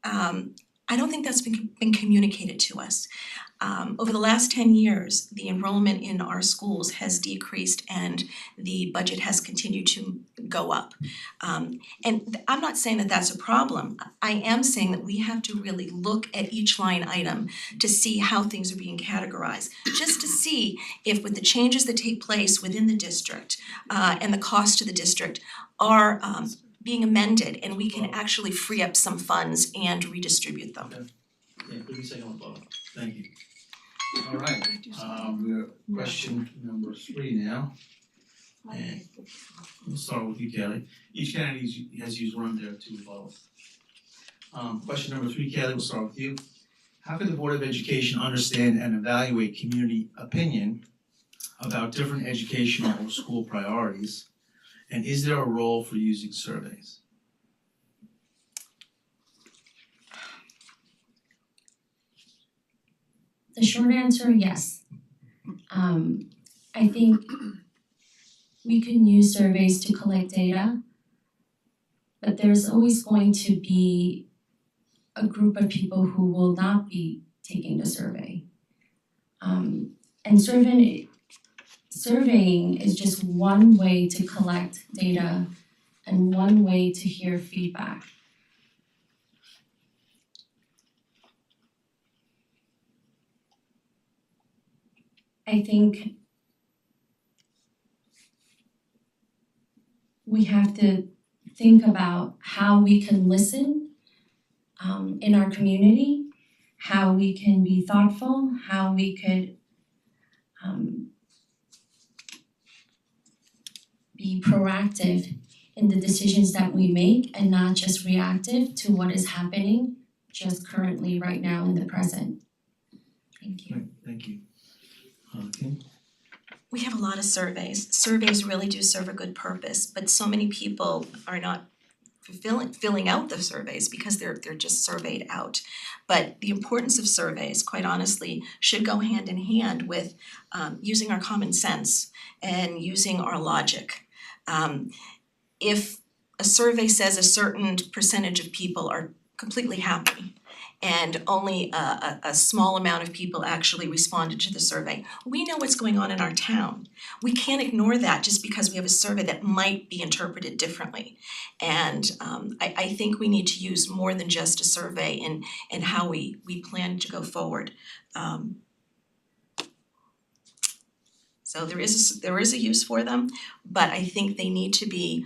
I don't think that's been communicated to us. Over the last 10 years, the enrollment in our schools has decreased and the budget has continued to go up. And I'm not saying that that's a problem. I am saying that we have to really look at each line item to see how things are being categorized, just to see if with the changes that take place within the district and the cost to the district are being amended and we can actually free up some funds and redistribute them. Yeah, 30-second rebuttal. Thank you. All right, we're at question number 3 now. And we'll start with you, Kelly. Each candidate has used one of their 2 rebuttals. Question number 3, Kelly, we'll start with you. How can the Board of Education understand and evaluate community opinion about different educational or school priorities? And is there a role for using surveys? The short answer, yes. I think we can use surveys to collect data, but there's always going to be a group of people who will not be taking the survey. And surveying is just one way to collect data and one way to hear feedback. I think we have to think about how we can listen in our community, how we can be thoughtful, how we could be proactive in the decisions that we make and not just reactive to what is happening just currently right now in the present. Thank you. Right, thank you. Kim? We have a lot of surveys. Surveys really do serve a good purpose, but so many people are not filling out the surveys because they're just surveyed out. But the importance of surveys, quite honestly, should go hand in hand with using our common sense and using our logic. If a survey says a certain percentage of people are completely happy and only a small amount of people actually responded to the survey, we know what's going on in our town. We can't ignore that just because we have a survey that might be interpreted differently. And I think we need to use more than just a survey in how we plan to go forward. So there is a use for them, but I think they need to be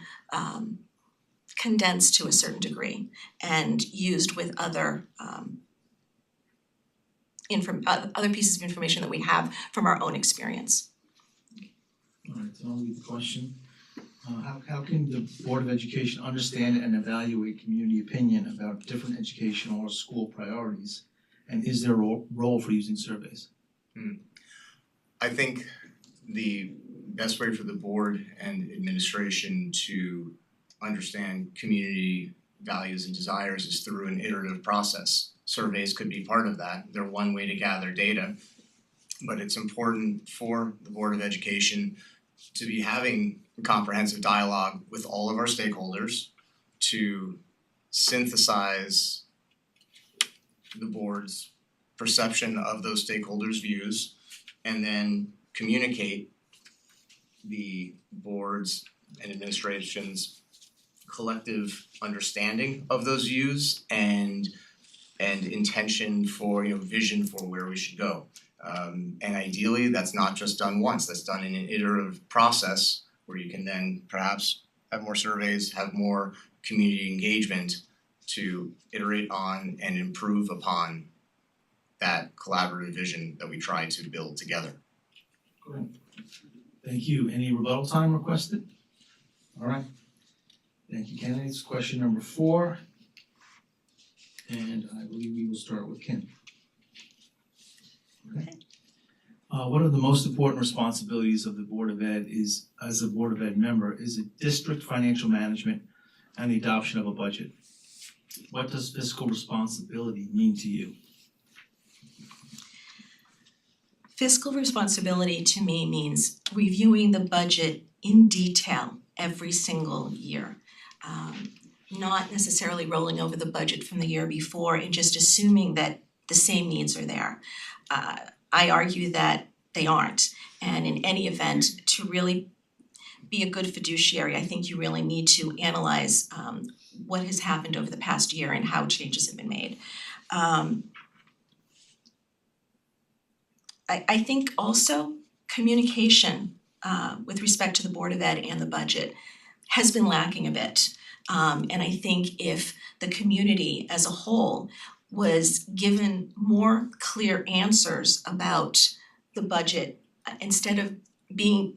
condensed to a certain degree and used with other other pieces of information that we have from our own experience. All right, so I'll leave the question. How can the Board of Education understand and evaluate community opinion about different educational or school priorities? And is there a role for using surveys? I think the best way for the board and administration to understand community values and desires is through an iterative process. Surveys could be part of that. They're one way to gather data, but it's important for the Board of Education to be having a comprehensive dialogue with all of our stakeholders to synthesize the board's perception of those stakeholders' views and then communicate the board's and administration's collective understanding of those views and intention for, vision for where we should go. And ideally, that's not just done once, that's done in an iterative process where you can then perhaps have more surveys, have more community engagement to iterate on and improve upon that collaborative vision that we try to build together. Great. Thank you. Any rebuttal time requested? All right. Thank you, candidates. Question number 4. And I believe we will start with Kim. Okay. One of the most important responsibilities of the Board of Ed is, as a Board of Ed member, is a district financial management and the adoption of a budget. What does fiscal responsibility mean to you? Fiscal responsibility to me means reviewing the budget in detail every single year. Not necessarily rolling over the budget from the year before and just assuming that the same needs are there. I argue that they aren't. And in any event, to really be a good fiduciary, I think you really need to analyze what has happened over the past year and how changes have been made. I think also communication with respect to the Board of Ed and the budget has been lacking a bit. And I think if the community as a whole was given more clear answers about the budget, instead of being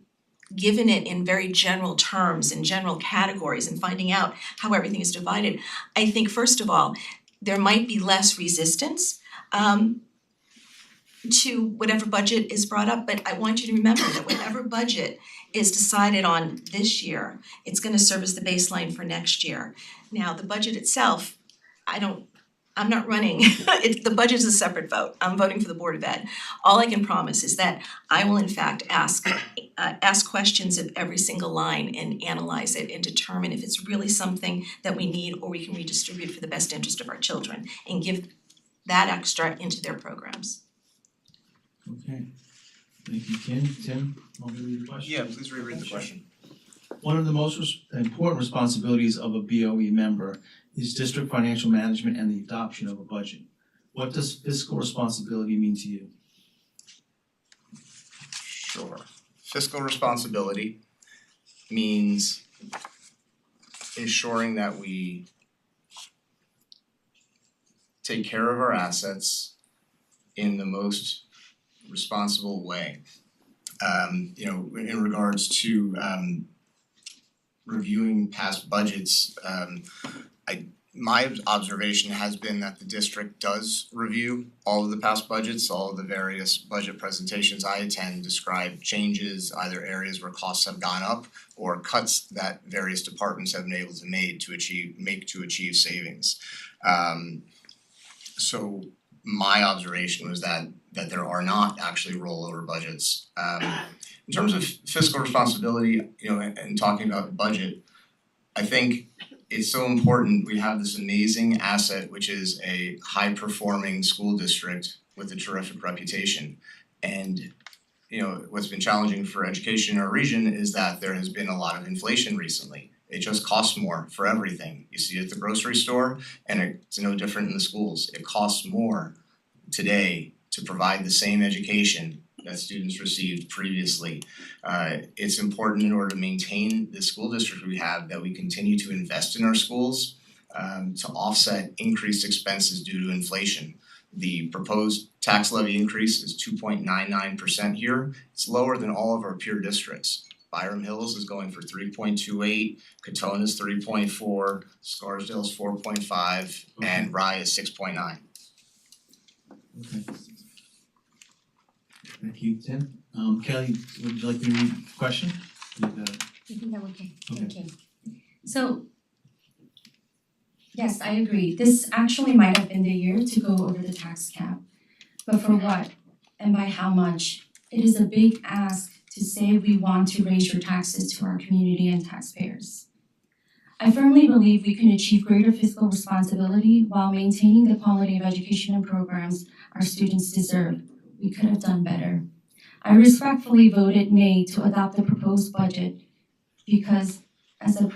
given it in very general terms and general categories and finding out how everything is divided, I think first of all, there might be less resistance to whatever budget is brought up, but I want you to remember that whatever budget is decided on this year, it's gonna serve as the baseline for next year. Now, the budget itself, I'm not running, the budget is a separate vote, I'm voting for the Board of Ed. All I can promise is that I will in fact ask questions of every single line and analyze it and determine if it's really something that we need or we can redistribute for the best interest of our children and give that extra into their programs. Okay. Thank you, Kim. Tim, want me to read the question? Yeah, please reread the question. One of the most important responsibilities of a BOE member is district financial management and the adoption of a budget. What does fiscal responsibility mean to you? Sure. Fiscal responsibility means ensuring that we take care of our assets in the most responsible way. In regards to reviewing past budgets, my observation has been that the district does review all of the past budgets. All of the various budget presentations I attend describe changes, either areas where costs have gone up or cuts that various departments have been able to make to achieve savings. So my observation was that there are not actually rollover budgets. In terms of fiscal responsibility, and talking about budget, I think it's so important. We have this amazing asset, which is a high-performing school district with a terrific reputation. And what's been challenging for education in our region is that there has been a lot of inflation recently. It just costs more for everything. You see it at the grocery store, and it's no different in the schools. It costs more today to provide the same education that students received previously. It's important in order to maintain the school district we have that we continue to invest in our schools to offset increased expenses due to inflation. The proposed tax levy increase is 2.99% here. It's lower than all of our peer districts. Byram Hills is going for 3.28, Katona's 3.4, Scarsdale's 4.5, and Rye is 6.9. Okay. Thank you, Tim. Kelly, would you like to read the question? I think that would be Okay. thank you. So yes, I agree. This actually might have been the year to go over the tax cap. But for what and by how much? It is a big ask to say we want to raise your taxes to our community and taxpayers. I firmly believe we can achieve greater fiscal responsibility while maintaining the quality of education and programs our students deserve. We could have done better. I respectfully voted nay to adopt the proposed budget because as a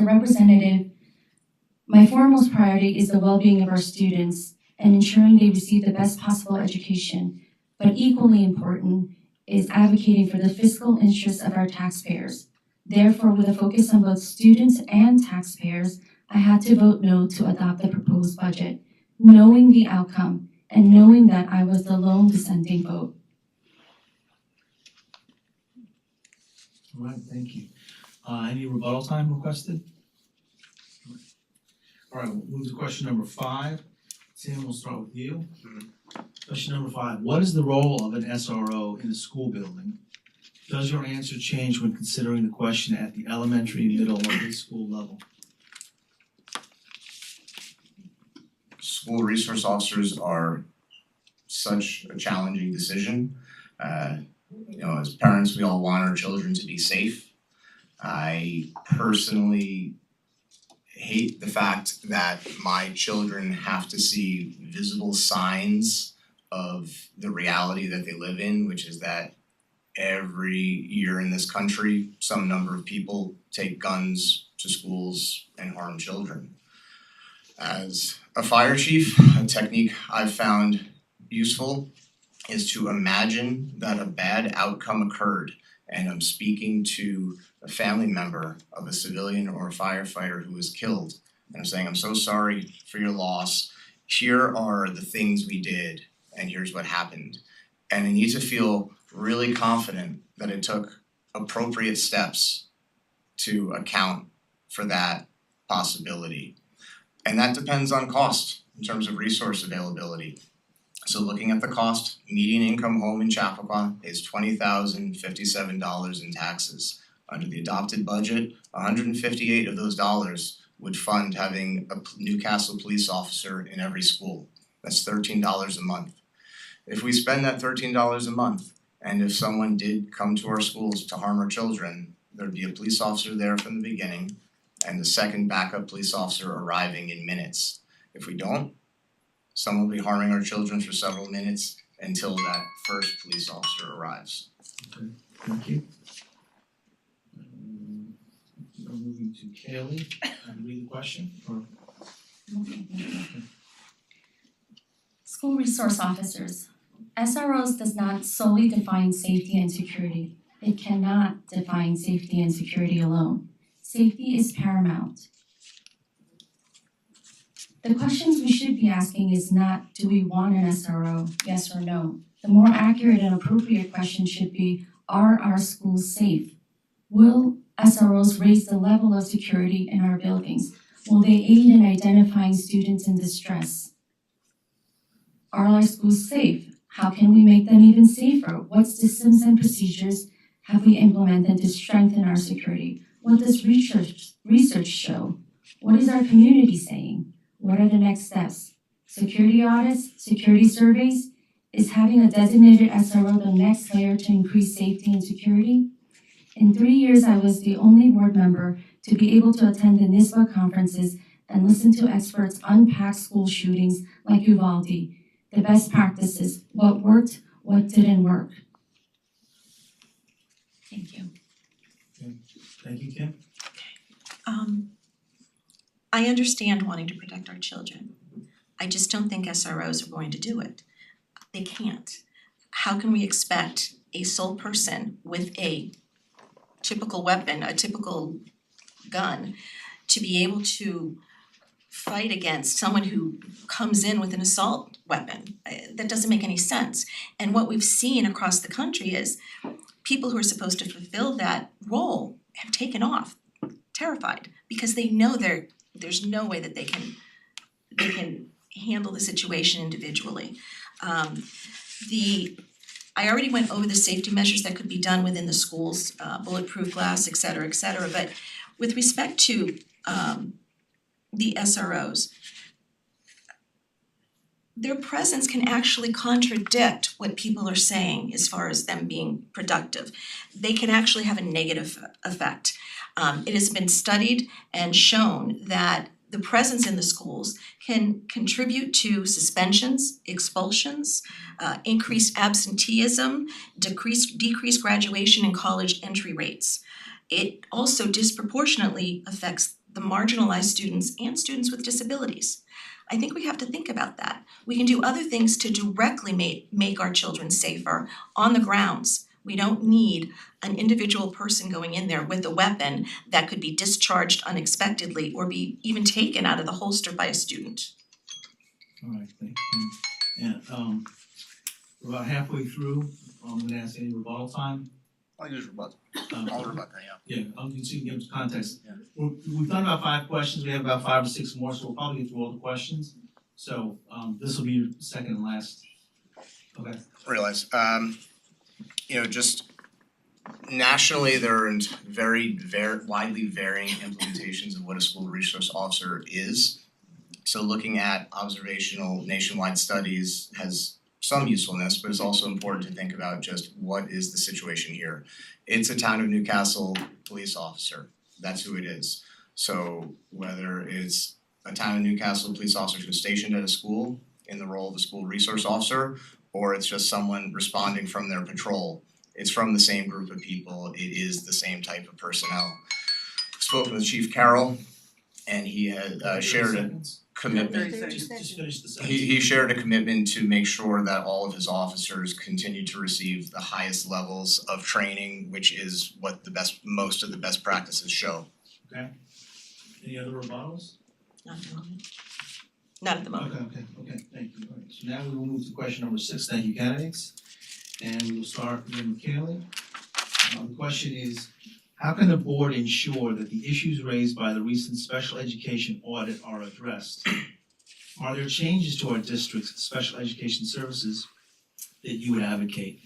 representative, my foremost priority is the well-being of our students and ensuring they receive the best possible education. But equally important is advocating for the fiscal interests of our taxpayers. Therefore, with a focus on both students and taxpayers, I had to vote no to adopt the proposed budget, knowing the outcome and knowing that I was the lone dissenting vote. All right, thank you. Any rebuttal time requested? All right, we'll move to question number 5. Sam, we'll start with you. Question number 5, what is the role of an SRO in a school building? Does your answer change when considering the question at the elementary, middle, or high school level? School resource officers are such a challenging decision. As parents, we all want our children to be safe. I personally hate the fact that my children have to see visible signs of the reality that they live in, which is that every year in this country, some number of people take guns to schools and harm children. As a fire chief, a technique I've found useful is to imagine that a bad outcome occurred and I'm speaking to a family member of a civilian or a firefighter who was killed. And I'm saying, I'm so sorry for your loss. Here are the things we did and here's what happened. And I need to feel really confident that it took appropriate steps to account for that possibility. And that depends on cost in terms of resource availability. So looking at the cost, median income home in Chappaqua pays $20,057 in taxes. Under the adopted budget, $158 of those dollars would fund having a Newcastle police officer in every school. That's $13 a month. If we spend that $13 a month, and if someone did come to our schools to harm our children, there'd be a police officer there from the beginning, and the second backup police officer arriving in minutes. If we don't, someone will be harming our children for several minutes until that first police officer arrives. Okay, thank you. Now moving to Kaylee, read the question, or? School resource officers. SROs does not solely define safety and security. It cannot define safety and security alone. Safety is paramount. The questions we should be asking is not, do we want an SRO, yes or no? The more accurate and appropriate question should be, are our schools safe? Will SROs raise the level of security in our buildings? Will they aid in identifying students in distress? Are our schools safe? How can we make them even safer? What systems and procedures have we implemented to strengthen our security? What does research show? What is our community saying? What are the next steps? Security audits, security surveys? Is having a designated SRO the next layer to increase safety and security? In 3 years, I was the only board member to be able to attend the NISBA conferences and listen to experts unpack school shootings like Uvalde, the best practices, what worked, what didn't work. Thank you. Thank you, Kim. I understand wanting to protect our children. I just don't think SROs are going to do it. They can't. How can we expect a sole person with a typical weapon, a typical gun, to be able to fight against someone who comes in with an assault weapon? That doesn't make any sense. And what we've seen across the country is people who are supposed to fulfill that role have taken off, terrified, because they know there's no way that they can handle the situation individually. I already went over the safety measures that could be done within the schools, bulletproof glass, et cetera, but with respect to the SROs, their presence can actually contradict what people are saying as far as them being productive. They can actually have a negative effect. It has been studied and shown that the presence in the schools can contribute to suspensions, expulsions, increased absenteeism, decreased graduation and college entry rates. It also disproportionately affects the marginalized students and students with disabilities. I think we have to think about that. We can do other things to directly make our children safer on the grounds. We don't need an individual person going in there with a weapon that could be discharged unexpectedly or be even taken out of the holster by a student. All right, thank you. And we're about halfway through. I'm gonna ask any rebuttal time. I'll use rebuttal. I'll rebut that, yeah. Yeah, you can give us context. Yeah. We've done about 5 questions. We have about 5 or 6 more, so we'll probably get through all the questions. So this will be your second and last. Okay. Realize, just nationally, there are very widely varying implementations of what a school resource officer is. So looking at observational nationwide studies has some usefulness, but it's also important to think about just what is the situation here. It's a town of Newcastle police officer, that's who it is. So whether it's a town of Newcastle police officer who's stationed at a school in the role of a school resource officer, or it's just someone responding from their patrol, it's from the same group of people, it is the same type of personnel. Spoken with Chief Carroll, and he had shared a commitment. Just finish the sentence. He shared a commitment to make sure that all of his officers continue to receive the highest levels of training, which is what most of the best practices show. Okay. Any other rebuttals? Not at the moment. Not at the moment. Okay, thank you. All right, so now we will move to question number 6. Thank you, candidates. And we will start with Kaylee. The question is, how can the board ensure that the issues raised by the recent special education audit are addressed? Are there changes to our district's special education services that you would advocate?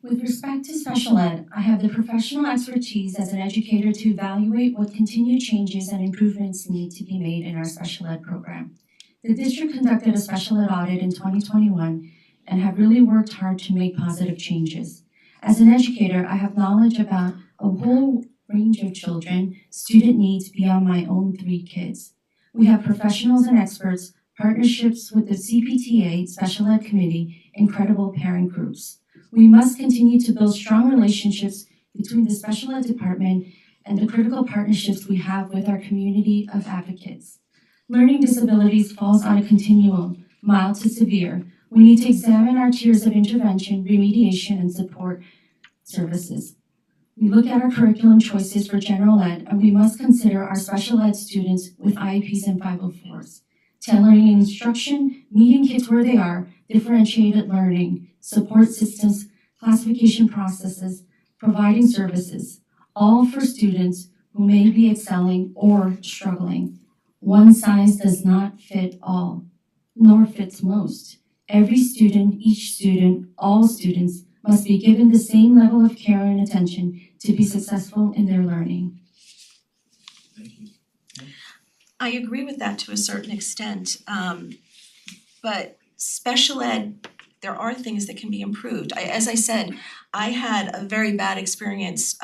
With respect to special ed, I have the professional expertise as an educator to evaluate what continued changes and improvements need to be made in our special ed program. The district conducted a special ed audit in 2021 and have really worked hard to make positive changes. As an educator, I have knowledge about a whole range of children, student needs beyond my own 3 kids. We have professionals and experts, partnerships with the CPTA, Special Ed Committee, and credible parent groups. We must continue to build strong relationships between the special ed department and the critical partnerships we have with our community of advocates. Learning disabilities falls on a continuum, mild to severe. We need to examine our tiers of intervention, remediation, and support services. We look at our curriculum choices for general ed, and we must consider our special ed students with IEPs and 504s. Tailoring instruction, meeting kids where they are, differentiated learning, support systems, classification processes, providing services, all for students who may be excelling or struggling. One size does not fit all, nor fits most. Every student, each student, all students must be given the same level of care and attention to be successful in their learning. Thank you. I agree with that to a certain extent, but special ed, there are things that can be improved. As I said, I had a very bad experience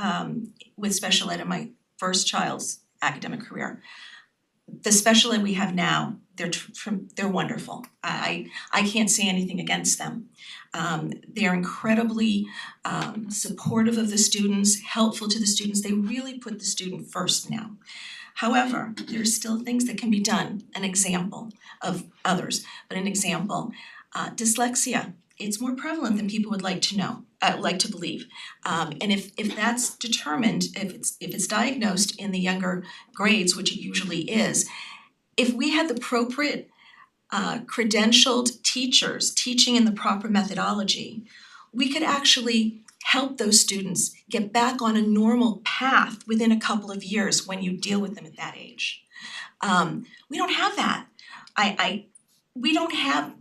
with special ed in my first child's academic career. The special ed we have now, they're wonderful. I can't say anything against them. They're incredibly supportive of the students, helpful to the students. They really put the student first now. However, there's still things that can be done. An example of others, but an example, dyslexia. It's more prevalent than people would like to know, like to believe. And if that's determined, if it's diagnosed in the younger grades, which it usually is, if we had the appropriate credentialed teachers teaching in the proper methodology, we could actually help those students get back on a normal path within a couple of years when you deal with them at that age. We don't have that. We don't have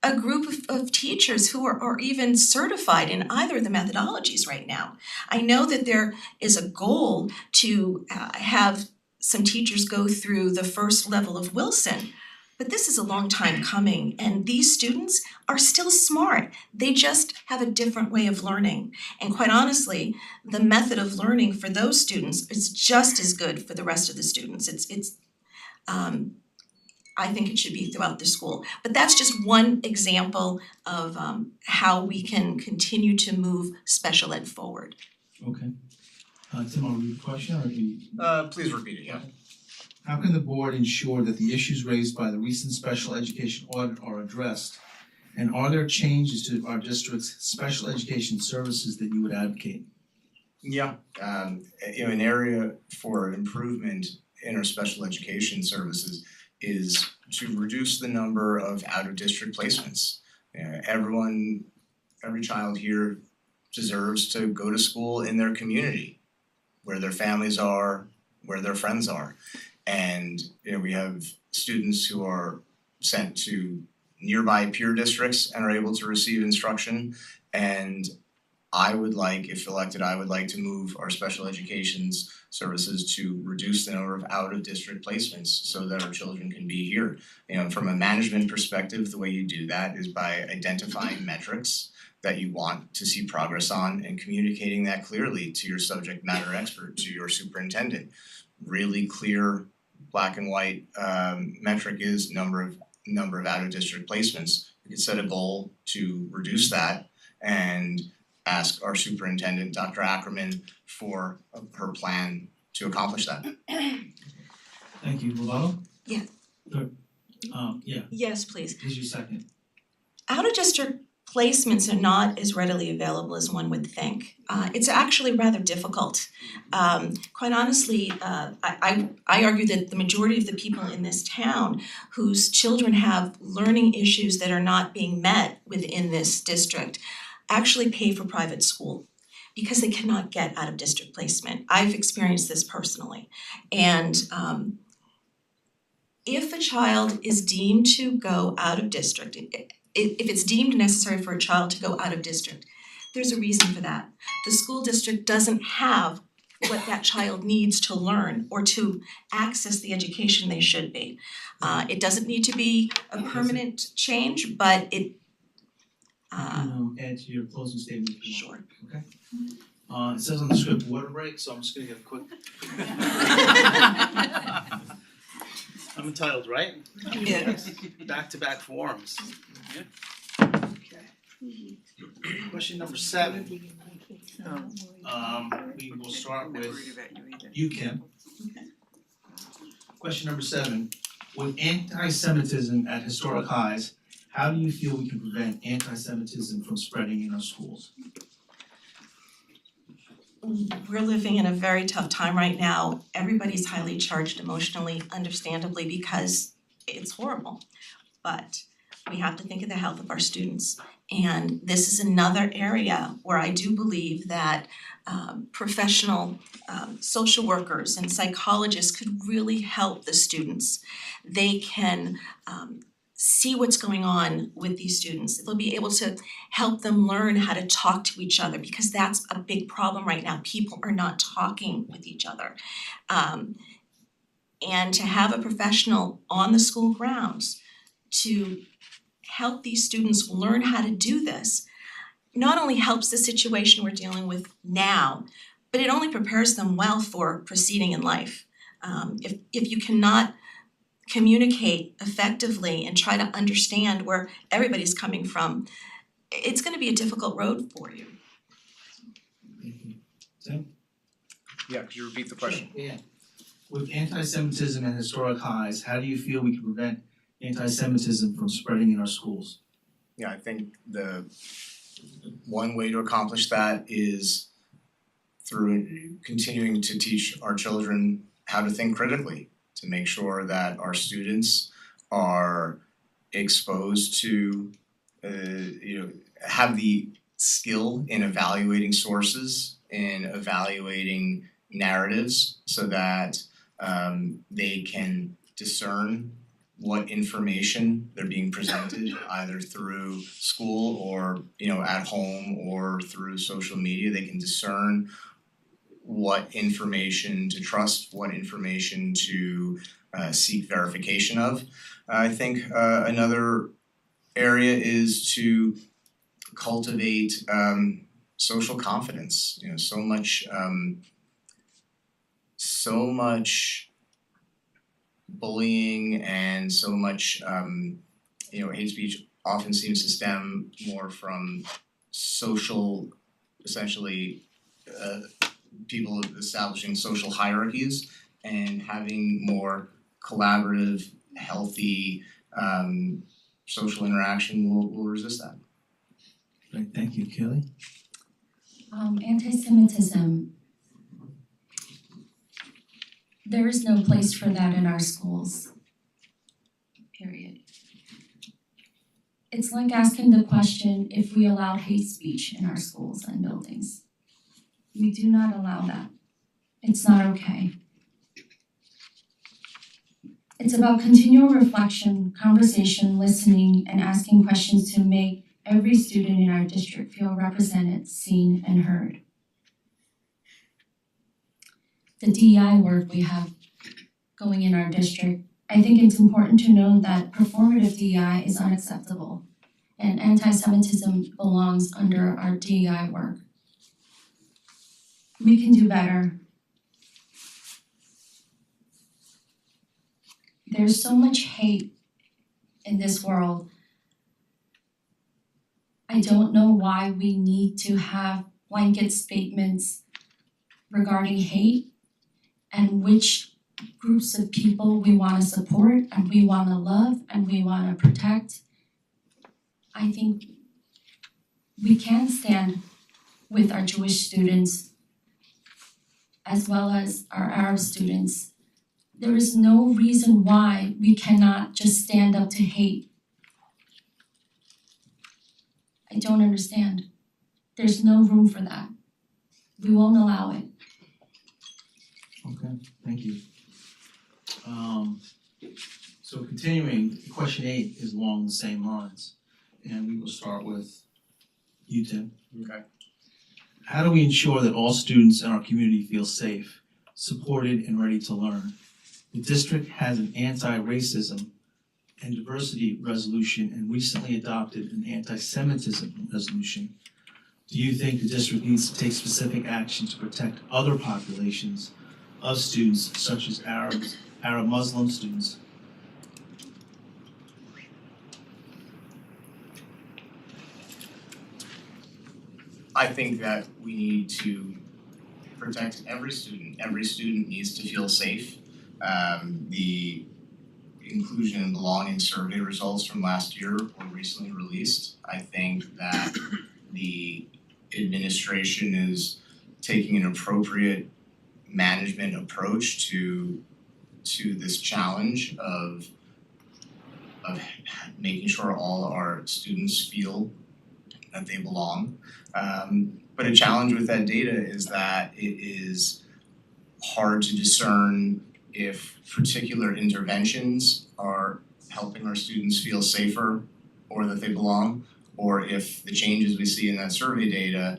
a group of teachers who are even certified in either of the methodologies right now. I know that there is a goal to have some teachers go through the first level of Wilson, but this is a long time coming, and these students are still smart. They just have a different way of learning. And quite honestly, the method of learning for those students is just as good for the rest of the students. I think it should be throughout the school. But that's just one example of how we can continue to move special ed forward. Okay. Tim, I'll read the question, or do you? Please repeat it, yeah. How can the board ensure that the issues raised by the recent special education audit are addressed? And are there changes to our district's special education services that you would advocate? Yeah, an area for improvement in our special education services is to reduce the number of out-of-district placements. Every child here deserves to go to school in their community, where their families are, where their friends are. And we have students who are sent to nearby peer districts and are able to receive instruction. And I would like, if elected, to move our special education services to reduce the number of out-of-district placements so that our children can be here. From a management perspective, the way you do that is by identifying metrics that you want to see progress on and communicating that clearly to your subject matter expert, to your superintendent. Really clear, black and white metric is number of out-of-district placements. We could set a goal to reduce that and ask our superintendent, Dr. Ackerman, for her plan to accomplish that. Thank you. Rebuttal? Yeah. Yeah, Yes, please. please, your second. Out-of-district placements are not as readily available as one would think. It's actually rather difficult. Quite honestly, I argue that the majority of the people in this town whose children have learning issues that are not being met within this district actually pay for private school because they cannot get out-of-district placement. I've experienced this personally. And if a child is deemed to go out of district, if it's deemed necessary for a child to go out of district, there's a reason for that. The school district doesn't have what that child needs to learn or to access the education they should be. It doesn't need to be a permanent change, but it Add to your closing statement if you want. sure. Okay. It says on the script water break, so I'm just gonna get a quick. I'm entitled, right? Yes. Back-to-back forums. Question number 7. We will start with you, Kim. Question number 7. With anti-Semitism at historic highs, how do you feel we can prevent anti-Semitism from spreading in our schools? We're living in a very tough time right now. Everybody's highly charged emotionally, understandably, because it's horrible. But we have to think of the health of our students. And this is another area where I do believe that professional social workers and psychologists could really help the students. They can see what's going on with these students. They'll be able to help them learn how to talk to each other, because that's a big problem right now. People are not talking with each other. And to have a professional on the school grounds to help these students learn how to do this not only helps the situation we're dealing with now, but it only prepares them well for proceeding in life. If you cannot communicate effectively and try to understand where everybody's coming from, it's gonna be a difficult road for you. Tim? Yeah, could you repeat the question? Yeah. With anti-Semitism at historic highs, how do you feel we can prevent anti-Semitism from spreading in our schools? Yeah, I think the one way to accomplish that is through continuing to teach our children how to think critically, to make sure that our students are exposed to, have the skill in evaluating sources, in evaluating narratives, so that they can discern what information they're being presented either through school or at home or through social media. They can discern what information to trust, what information to seek verification of. I think another area is to cultivate social confidence. So much bullying and so much hate speech often seems to stem more from social, essentially people establishing social hierarchies, and having more collaborative, healthy social interaction will resist that. Great, thank you. Kelly? Anti-Semitism, there is no place for that in our schools, period. It's like asking the question if we allow hate speech in our schools and buildings. We do not allow that. It's not okay. It's about continual reflection, conversation, listening, and asking questions to make every student in our district feel represented, seen, and heard. The DEI work we have going in our district, I think it's important to know that performative DEI is unacceptable, and anti-Semitism belongs under our DEI work. We can do better. There's so much hate in this world. I don't know why we need to have blanket statements regarding hate and which groups of people we want to support and we want to love and we want to protect. I think we can stand with our Jewish students as well as our Arab students. There is no reason why we cannot just stand up to hate. I don't understand. There's no room for that. We won't allow it. Okay, thank you. So continuing, question 8 is along the same lines, and we will start with you, Tim. Okay. How do we ensure that all students in our community feel safe, supported, and ready to learn? The district has an anti-racism and diversity resolution and recently adopted an anti-Semitism resolution. Do you think the district needs to take specific action to protect other populations of students such as Arab Muslim students? I think that we need to protect every student. Every student needs to feel safe. The inclusion and belonging survey results from last year were recently released. I think that the administration is taking an appropriate management approach to this challenge of making sure all our students feel that they belong. But a challenge with that data is that it is hard to discern if particular interventions are helping our students feel safer or that they belong, or if the changes we see in that survey data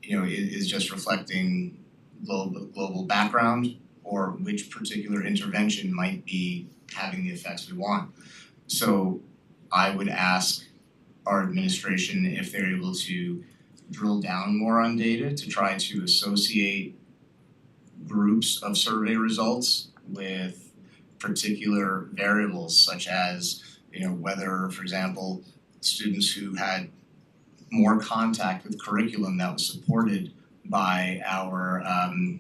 is just reflecting global background, or which particular intervention might be having the effects we want. So I would ask our administration if they're able to drill down more on data to try to associate groups of survey results with particular variables, such as whether, for example, students who had more contact with curriculum that was supported by our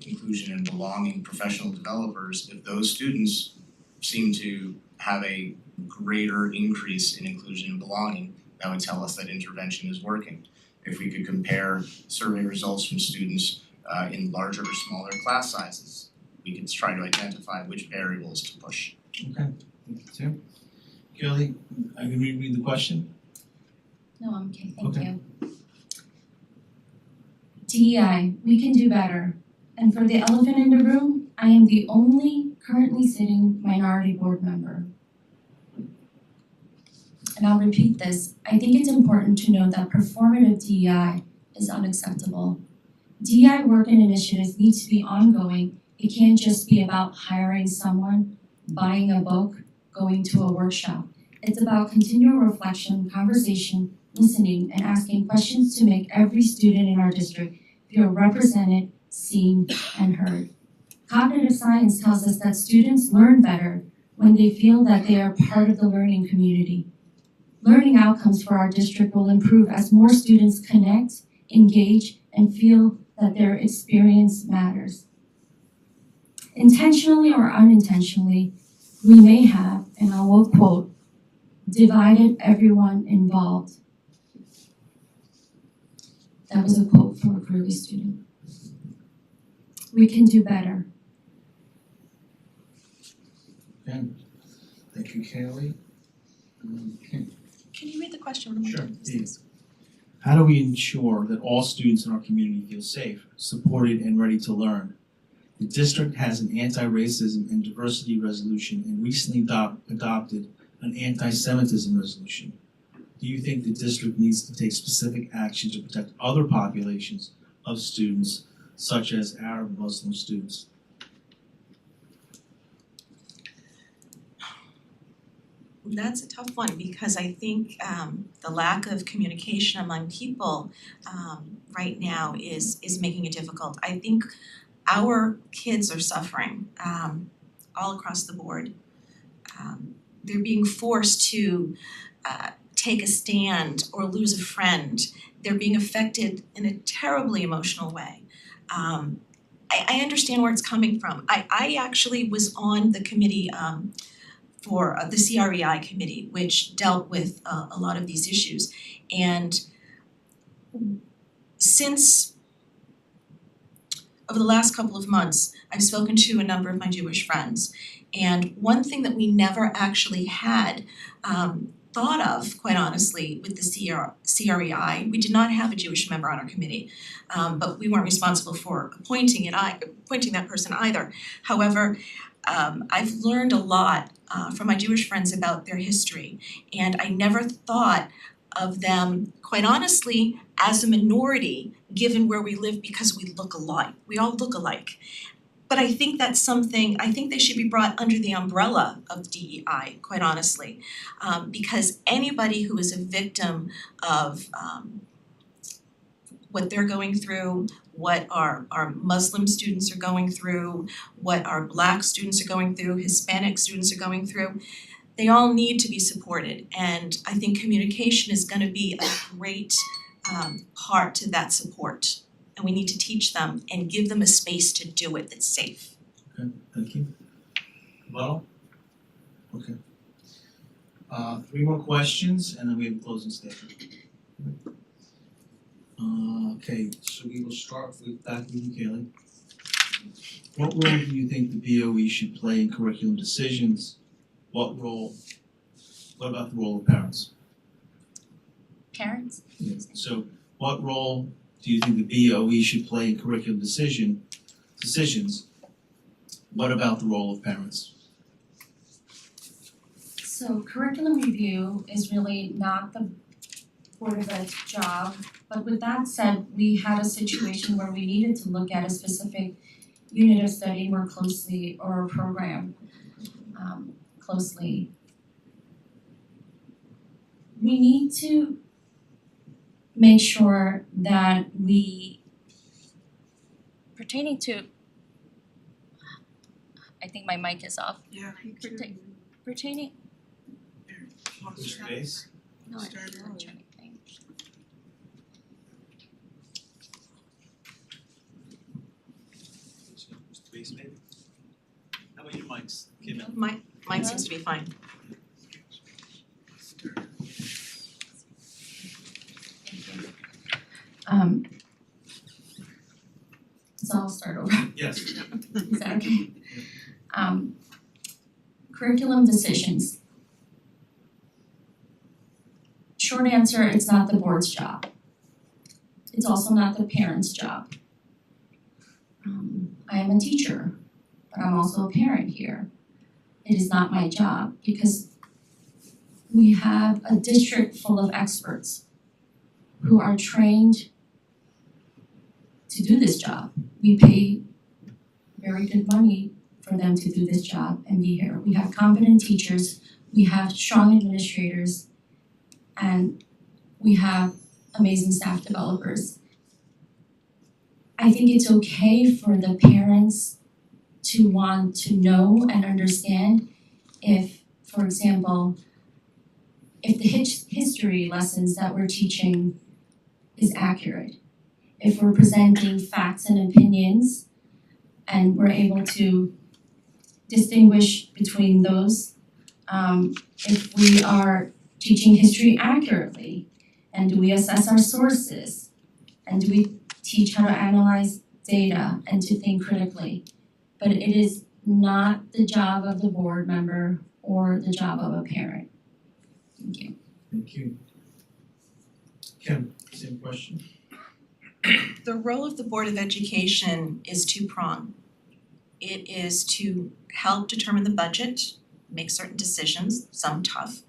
inclusion and belonging professional developers, if those students seem to have a greater increase in inclusion and belonging, that would tell us that intervention is working. If we could compare survey results from students in larger or smaller class sizes, we could try to identify which variables to push. Okay, thank you, Tim. Kelly, I can reread the question? No, I'm okay, thank Okay. you. DEI, we can do better. And for the elephant in the room, I am the only currently sitting minority board member. And I'll repeat this, I think it's important to note that performative DEI is unacceptable. DEI work and initiatives need to be ongoing. It can't just be about hiring someone, buying a book, going to a workshop. It's about continual reflection, conversation, listening, and asking questions to make every student in our district feel represented, seen, and heard. Cognitive science tells us that students learn better when they feel that they are part of the learning community. Learning outcomes for our district will improve as more students connect, engage, and feel that their experience matters. Intentionally or unintentionally, we may have, and I will quote, divided everyone involved. That was a quote from a Curly student. We can do better. Okay, thank you, Kelly. Okay. Can you read the question one more Sure, time? please. How do we ensure that all students in our community feel safe, supported, and ready to learn? The district has an anti-racism and diversity resolution and recently adopted an anti-Semitism resolution. Do you think the district needs to take specific action to protect other populations of students, such as Arab Muslim students? That's a tough one because I think the lack of communication among people right now is making it difficult. I think our kids are suffering all across the board. They're being forced to take a stand or lose a friend. They're being affected in a terribly emotional way. I understand where it's coming from. I actually was on the committee for the CREI committee, which dealt with a lot of these issues. And since over the last couple of months, I've spoken to a number of my Jewish friends. And one thing that we never actually had thought of, quite honestly, with the CREI, we did not have a Jewish member on our committee, but we weren't responsible for appointing that person either. However, I've learned a lot from my Jewish friends about their history, and I never thought of them, quite honestly, as a minority given where we live because we look alike. We all look alike. But I think that's something, I think they should be brought under the umbrella of DEI, quite honestly, because anybody who is a victim of what they're going through, what our Muslim students are going through, what our Black students are going through, Hispanic students are going through, they all need to be supported. And I think communication is going to be a great part to that support. And we need to teach them and give them a space to do it that's safe. Okay, thank you. Well, okay. 3 more questions and then we have a closing statement. Okay, so we will start with Dr. Kelly. What role do you think the BOE should play in curriculum decisions? What about the role of parents? parents. So what role do you think the BOE should play in curriculum decisions? What about the role of parents? So curriculum review is really not the Board of Ed's job, but with that said, we had a situation where we needed to look at a specific unit of study more closely or a program closely. We need to make sure that we, pertaining to, I think my mic is off, Yeah. pertaining, Push base? no, I'm Start not early. trying to think. Base maybe? How about your mics, Kim? Mine seems to be fine. So I'll start over. Yes. Is that okay? Curriculum decisions. Short answer, it's not the board's job. It's also not the parent's job. I am a teacher, but I'm also a parent here. It is not my job because we have a district full of experts who are trained to do this job. We pay very good money for them to do this job and be here. We have competent teachers, we have strong administrators, and we have amazing staff developers. I think it's okay for the parents to want to know and understand if, for example, if the history lessons that we're teaching is accurate. If we're presenting facts and opinions and we're able to distinguish between those, if we are teaching history accurately, and do we assess our sources, and do we teach how to analyze data and to think critically. But it is not the job of the board member or the job of a parent. Thank you. Thank you. Kim, same question? The role of the Board of Education is two-pronged. It is to help determine the budget, make certain decisions, some tough.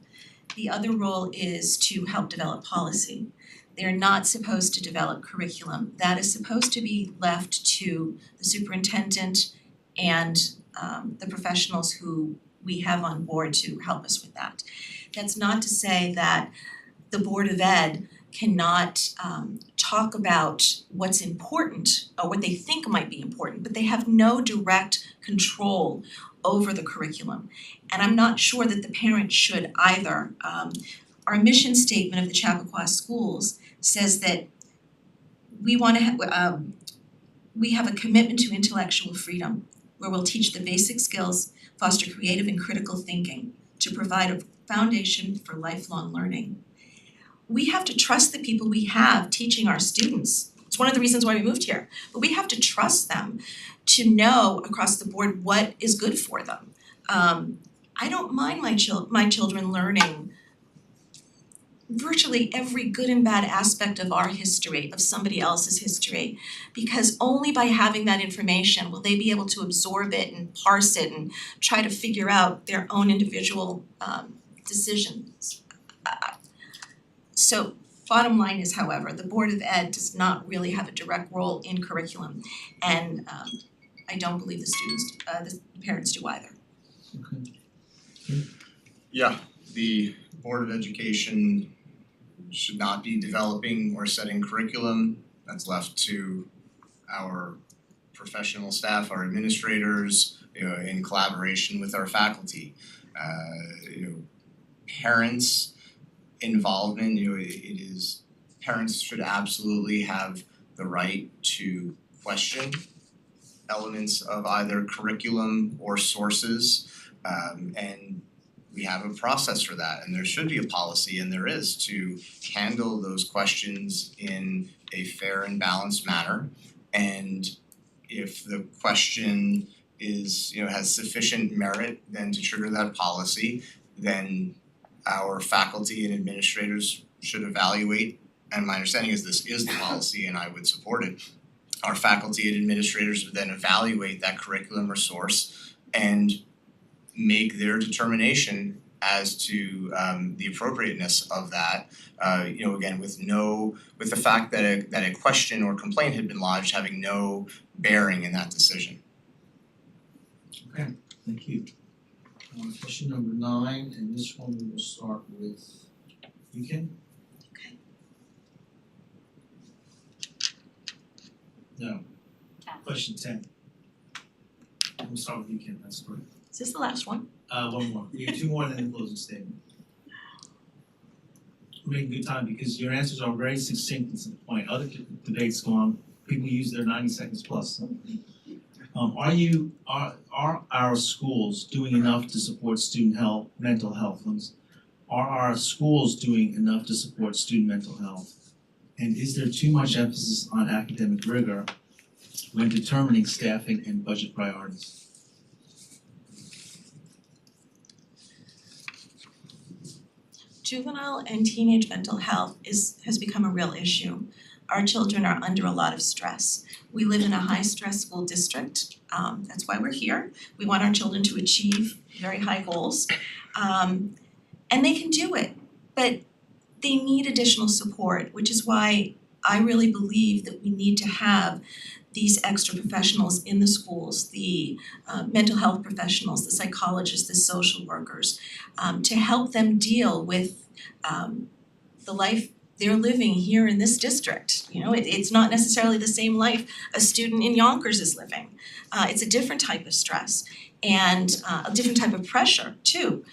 The other role is to help develop policy. They're not supposed to develop curriculum. That is supposed to be left to the superintendent and the professionals who we have on board to help us with that. That's not to say that the Board of Ed cannot talk about what's important or what they think might be important, but they have no direct control over the curriculum. And I'm not sure that the parent should either. Our mission statement of the Chappaqua schools says that we have a commitment to intellectual freedom, where we'll teach the basic skills, foster creative and critical thinking, to provide a foundation for lifelong learning. We have to trust the people we have teaching our students. It's one of the reasons why we moved here. But we have to trust them to know across the board what is good for them. I don't mind my children learning virtually every good and bad aspect of our history, of somebody else's history, because only by having that information will they be able to absorb it and parse it and try to figure out their own individual decisions. So bottom line is, however, the Board of Ed does not really have a direct role in curriculum, and I don't believe the parents do either. Okay. Yeah, the Board of Education should not be developing or setting curriculum. That's left to our professional staff, our administrators, in collaboration with our faculty. Parents' involvement, parents should absolutely have the right to question elements of either curriculum or sources, and we have a process for that, and there should be a policy, and there is, to handle those questions in a fair and balanced manner. And if the question is, has sufficient merit then to trigger that policy, then our faculty and administrators should evaluate, and my understanding is this is the policy and I would support it. Our faculty and administrators would then evaluate that curriculum resource and make their determination as to the appropriateness of that. Again, with the fact that a question or complaint had been lodged having no bearing in that decision. Okay, thank you. Question number 9, and this one we will start with Yukin. Okay. No. Question 10. We'll start with Yukin, that's correct. Is this the last one? One more. We have 2 more and then the closing statement. We're making good time because your answers are very succinct and to the point. Other debates go on, people use their 90 seconds plus. Are our schools doing enough to support student health, mental health? Are our schools doing enough to support student mental health? And is there too much emphasis on academic rigor when determining staffing and budget priorities? Juvenile and teenage mental health has become a real issue. Our children are under a lot of stress. We live in a high-stress school district. That's why we're here. We want our children to achieve very high goals. And they can do it, but they need additional support, which is why I really believe that we need to have these extra professionals in the schools, the mental health professionals, the psychologists, the social workers, to help them deal with the life they're living here in this district. It's not necessarily the same life a student in Yonkers is living. It's a different type of stress and a different type of pressure too.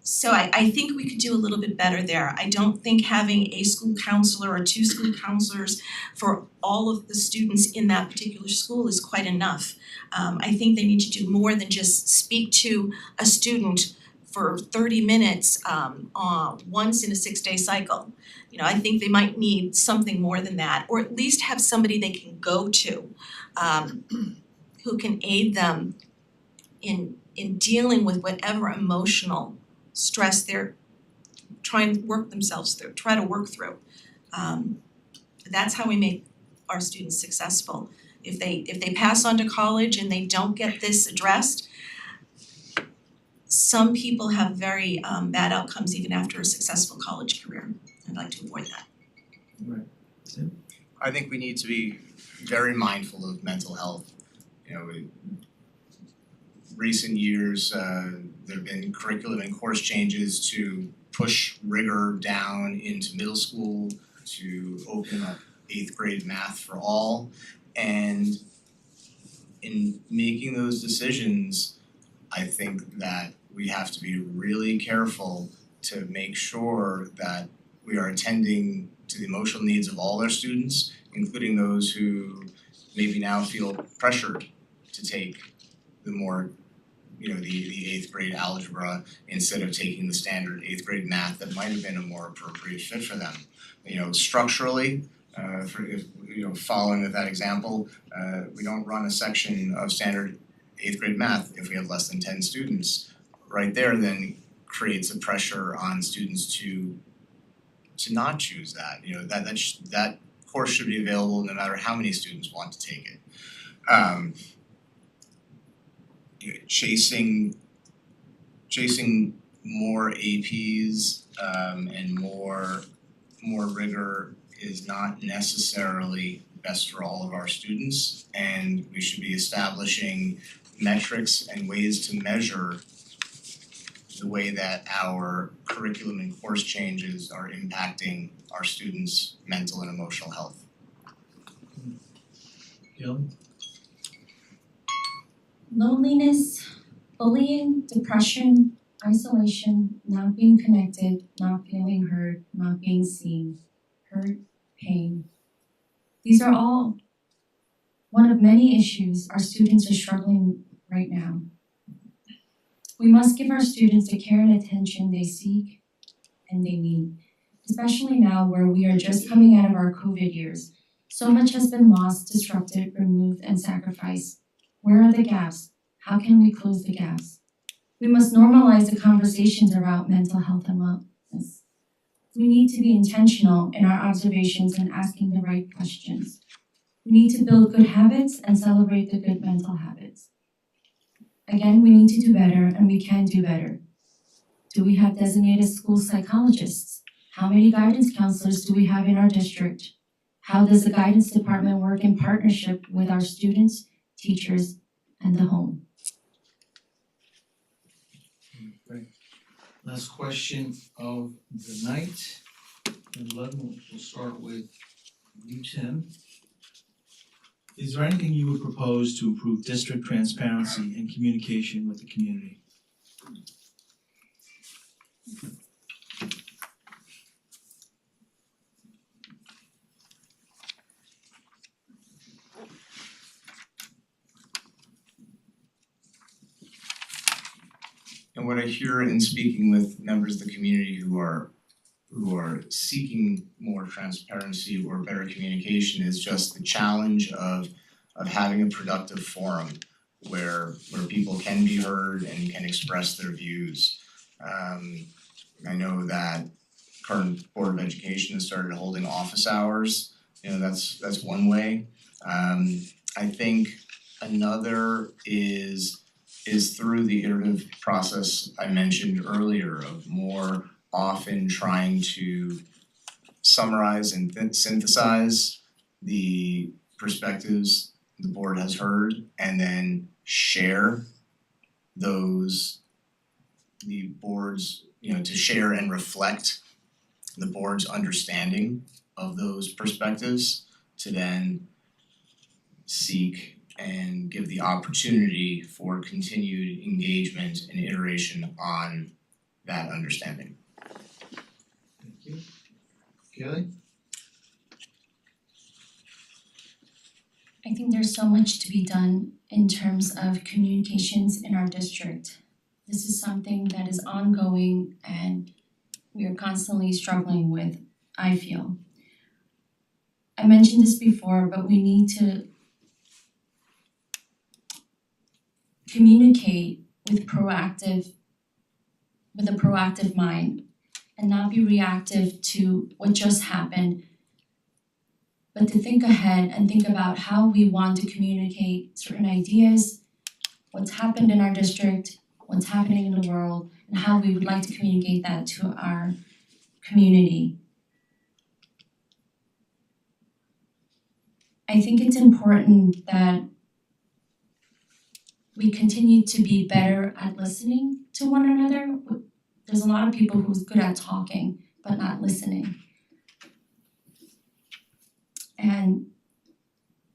So I think we could do a little bit better there. I don't think having a school counselor or 2 school counselors for all of the students in that particular school is quite enough. I think they need to do more than just speak to a student for 30 minutes once in a 6-day cycle. I think they might need something more than that, or at least have somebody they can go to who can aid them in dealing with whatever emotional stress they're trying to work through. That's how we make our students successful. If they pass on to college and they don't get this addressed, some people have very bad outcomes even after a successful college career. I'd like to avoid that. Right. Tim? I think we need to be very mindful of mental health. Recent years, there have been curriculum and course changes to push rigor down into middle school, to open up 8th grade math for all. And in making those decisions, I think that we have to be really careful to make sure that we are attending to the emotional needs of all our students, including those who maybe now feel pressured to take the more the 8th grade algebra instead of taking the standard 8th grade math that might have been a more appropriate fit for them. Structurally, following with that example, we don't run a section of standard 8th grade math if we have less than 10 students. Right there then creates a pressure on students to not choose that. That course should be available no matter how many students want to take it. Chasing more APs and more rigor is not necessarily best for all of our students, and we should be establishing metrics and ways to measure the way that our curriculum and course changes are impacting our students' mental and emotional health. Gil? Loneliness, bullying, depression, isolation, not being connected, not feeling heard, not being seen, hurt, pain. These are all one of many issues our students are struggling right now. We must give our students the care and attention they seek and they need, especially now where we are just coming out of our COVID years. So much has been lost, disrupted, removed, and sacrificed. Where are the gaps? How can we close the gaps? We must normalize the conversations around mental health and wellness. We need to be intentional in our observations and asking the right questions. We need to build good habits and celebrate the good mental habits. Again, we need to do better, and we can do better. Do we have designated school psychologists? How many guidance counselors do we have in our district? How does the guidance department work in partnership with our students, teachers, and the home? Great. Last question of the night. And we'll start with you, Tim. Is there anything you would propose to improve district transparency and communication with the community? And what I hear in speaking with members of the community who are seeking more transparency or better communication is just the challenge of having a productive forum where people can be heard and can express their views. I know that current Board of Education has started holding office hours. You know, that's one way. I think another is through the iterative process I mentioned earlier of more often trying to summarize and synthesize the perspectives the board has heard and then share the board's, to share and reflect the board's understanding of those perspectives to then seek and give the opportunity for continued engagement and iteration on that understanding. Thank you. Kelly? I think there's so much to be done in terms of communications in our district. This is something that is ongoing and we are constantly struggling with, I feel. I mentioned this before, but we need to communicate with a proactive mind and not be reactive to what just happened, but to think ahead and think about how we want to communicate certain ideas, what's happened in our district, what's happening in the world, and how we would like to communicate that to our community. I think it's important that we continue to be better at listening to one another. There's a lot of people who's good at talking, but not listening. And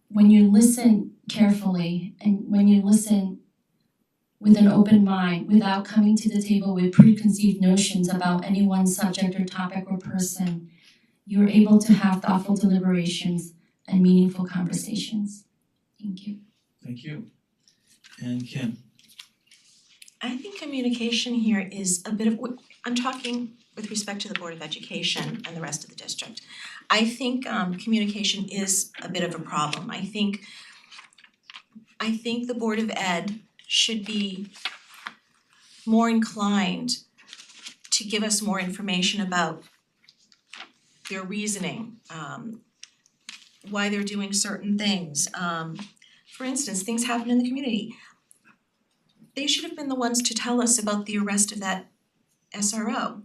when you listen carefully and when you listen with an open mind, without coming to the table with preconceived notions about any one subject or topic or person, you're able to have thoughtful deliberations and meaningful conversations. Thank you. Thank you. And Kim? I think communication here is a bit of, I'm talking with respect to the Board of Education and the rest of the district. I think communication is a bit of a problem. I think the Board of Ed should be more inclined to give us more information about their reasoning, why they're doing certain things. For instance, things happen in the community. They should have been the ones to tell us about the arrest of that SRO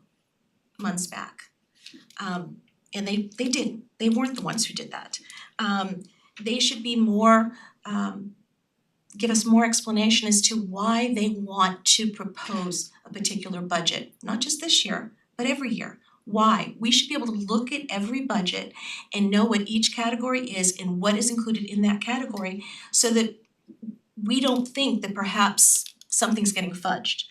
months back. And they didn't. They weren't the ones who did that. They should be more, give us more explanation as to why they want to propose a particular budget, not just this year, but every year. Why? We should be able to look at every budget and know what each category is and what is included in that category so that we don't think that perhaps something's getting fudged.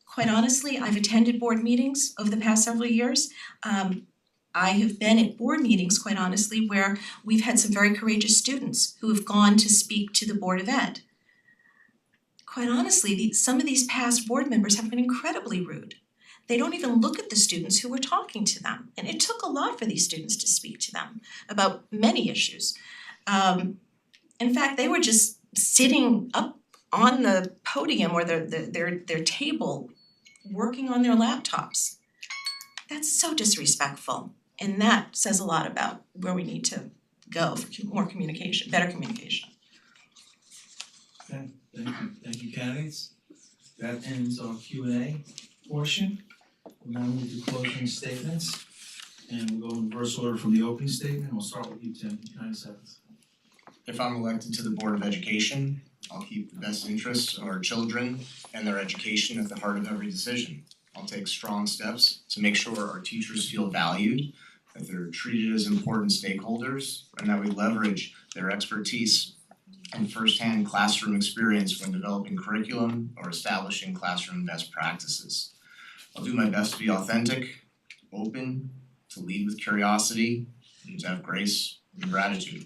Quite honestly, I've attended board meetings over the past several years. I have been at board meetings, quite honestly, where we've had some very courageous students who have gone to speak to the Board of Ed. Quite honestly, some of these past board members have been incredibly rude. They don't even look at the students who were talking to them. And it took a lot for these students to speak to them about many issues. In fact, they were just sitting up on the podium or their table working on their laptops. That's so disrespectful, and that says a lot about where we need to go for more communication, better communication. Okay, thank you candidates. That ends our Q&A portion. We'll now move to closing statements. And we'll go in reverse order from the opening statement. We'll start with you, Tim, 90 seconds. If I'm elected to the Board of Education, I'll keep the best interests of our children and their education at the heart of every decision. I'll take strong steps to make sure our teachers feel valued, that they're treated as important stakeholders, and that we leverage their expertise and firsthand classroom experience when developing curriculum or establishing classroom best practices. I'll do my best to be authentic, open, to lead with curiosity, and to have grace and gratitude.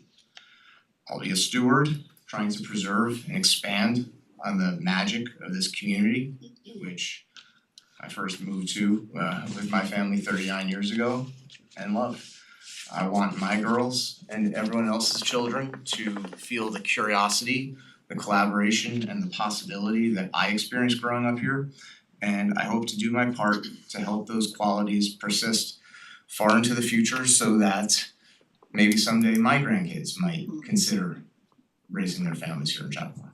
I'll be a steward, trying to preserve and expand on the magic of this community, which I first moved to with my family 39 years ago and love. I want my girls and everyone else's children to feel the curiosity, the collaboration, and the possibility that I experienced growing up here. And I hope to do my part to help those qualities persist far into the future so that maybe someday my grandkids might consider raising their families here in Chappaqua.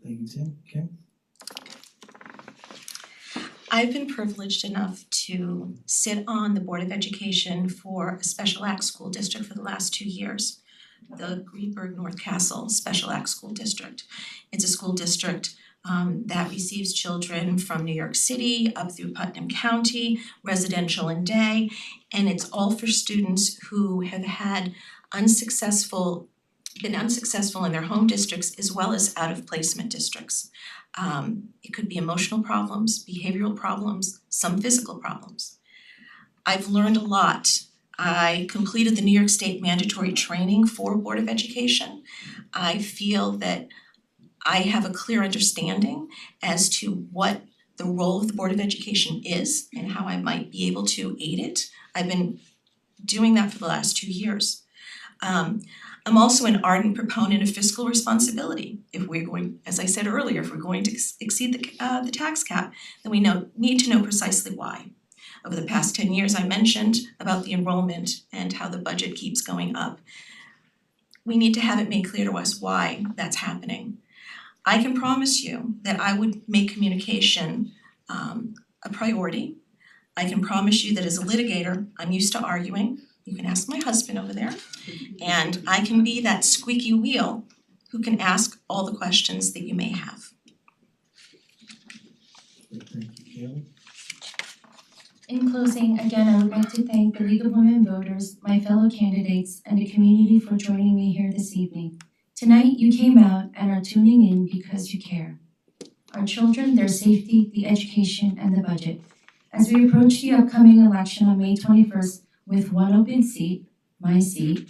Thank you, Tim. Kim? I've been privileged enough to sit on the Board of Education for a Special Act School District for the last 2 years, the Greenberg North Castle Special Act School District. It's a school district that receives children from New York City up through Putnam County, residential and day, and it's all for students who have had been unsuccessful in their home districts as well as out of placement districts. It could be emotional problems, behavioral problems, some physical problems. I've learned a lot. I completed the New York State mandatory training for Board of Education. I feel that I have a clear understanding as to what the role of the Board of Education is and how I might be able to aid it. I've been doing that for the last 2 years. I'm also an ardent proponent of fiscal responsibility. If we're going, as I said earlier, if we're going to exceed the tax cap, then we need to know precisely why. Over the past 10 years, I mentioned about the enrollment and how the budget keeps going up. We need to have it made clear to us why that's happening. I can promise you that I would make communication a priority. I can promise you that as a litigator, I'm used to arguing. You can ask my husband over there. And I can be that squeaky wheel who can ask all the questions that you may have. Thank you, Kaylee. In closing, again, I would like to thank the League of Women Voters, my fellow candidates, and the community for joining me here this evening. Tonight, you came out and are tuning in because you care. Our children, their safety, the education, and the budget. As we approach the upcoming election on May 21st with one open seat, my seat,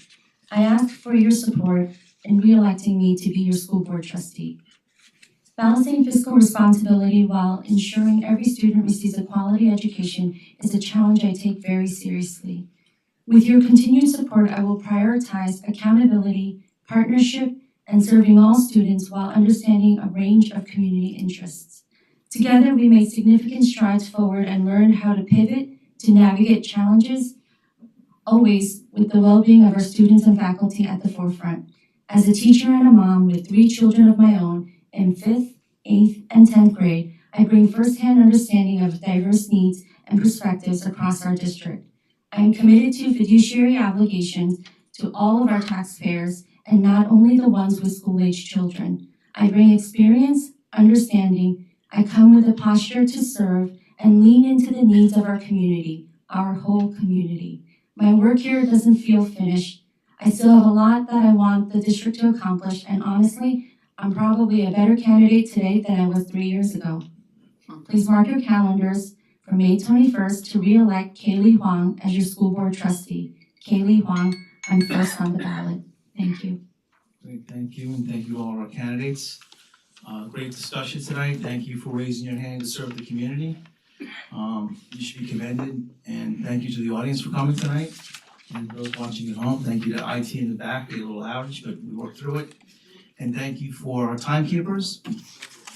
I ask for your support in re-electing me to be your school board trustee. Balancing fiscal responsibility while ensuring every student receives a quality education is a challenge I take very seriously. With your continued support, I will prioritize accountability, partnership, and serving all students while understanding a range of community interests. Together, we made significant strides forward and learned how to pivot to navigate challenges, always with the well-being of our students and faculty at the forefront. As a teacher and a mom with 3 children of my own in 5th, 8th, and 10th grade, I bring firsthand understanding of diverse needs and perspectives across our district. I am committed to fiduciary obligations to all of our taxpayers and not only the ones with school-age children. I bring experience, understanding. I come with a posture to serve and lean into the needs of our community, our whole community. My work here doesn't feel finished. I still have a lot that I want the district to accomplish, and honestly, I'm probably a better candidate today than I was 3 years ago. Please mark your calendars for May 21st to re-elect Kaylee Huang as your school board trustee. Kaylee Huang, I'm first on the ballot. Thank you. Great, thank you, and thank you all our candidates. Great discussion tonight. Thank you for raising your hand to serve the community. You should be commended, and thank you to the audience for coming tonight. And those watching at home, thank you to IT in the back. They had a little outage, but we worked through it. And thank you for our timekeepers.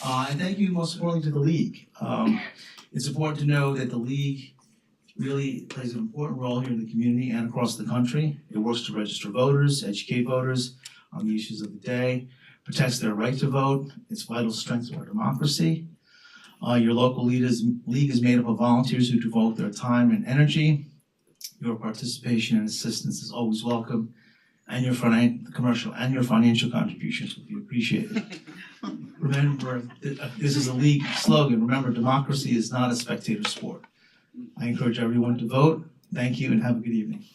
And thank you most importantly to the league. It's important to know that the league really plays an important role here in the community and across the country. It works to register voters, educate voters on the issues of the day, protects their right to vote, it's vital strength of our democracy. Your local league is made up of volunteers who devote their time and energy. Your participation and assistance is always welcome, and your financial contributions will be appreciated. Remember, this is a league slogan. Remember, democracy is not a spectator sport. I encourage everyone to vote. Thank you and have a good evening.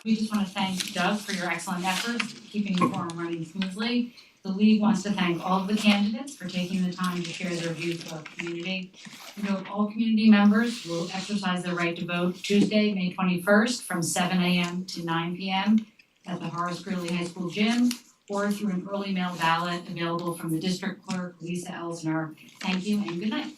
We just want to thank Doug for your excellent efforts keeping the forum running smoothly. The league wants to thank all of the candidates for taking the time to share their views with our community. We hope all community members will exercise their right to vote Tuesday, May 21st from 7 a.m. to 9 p.m. at the Horace Greeley High School gym or through an early mail ballot available from the district clerk, Lisa Elsner. Thank you and good night.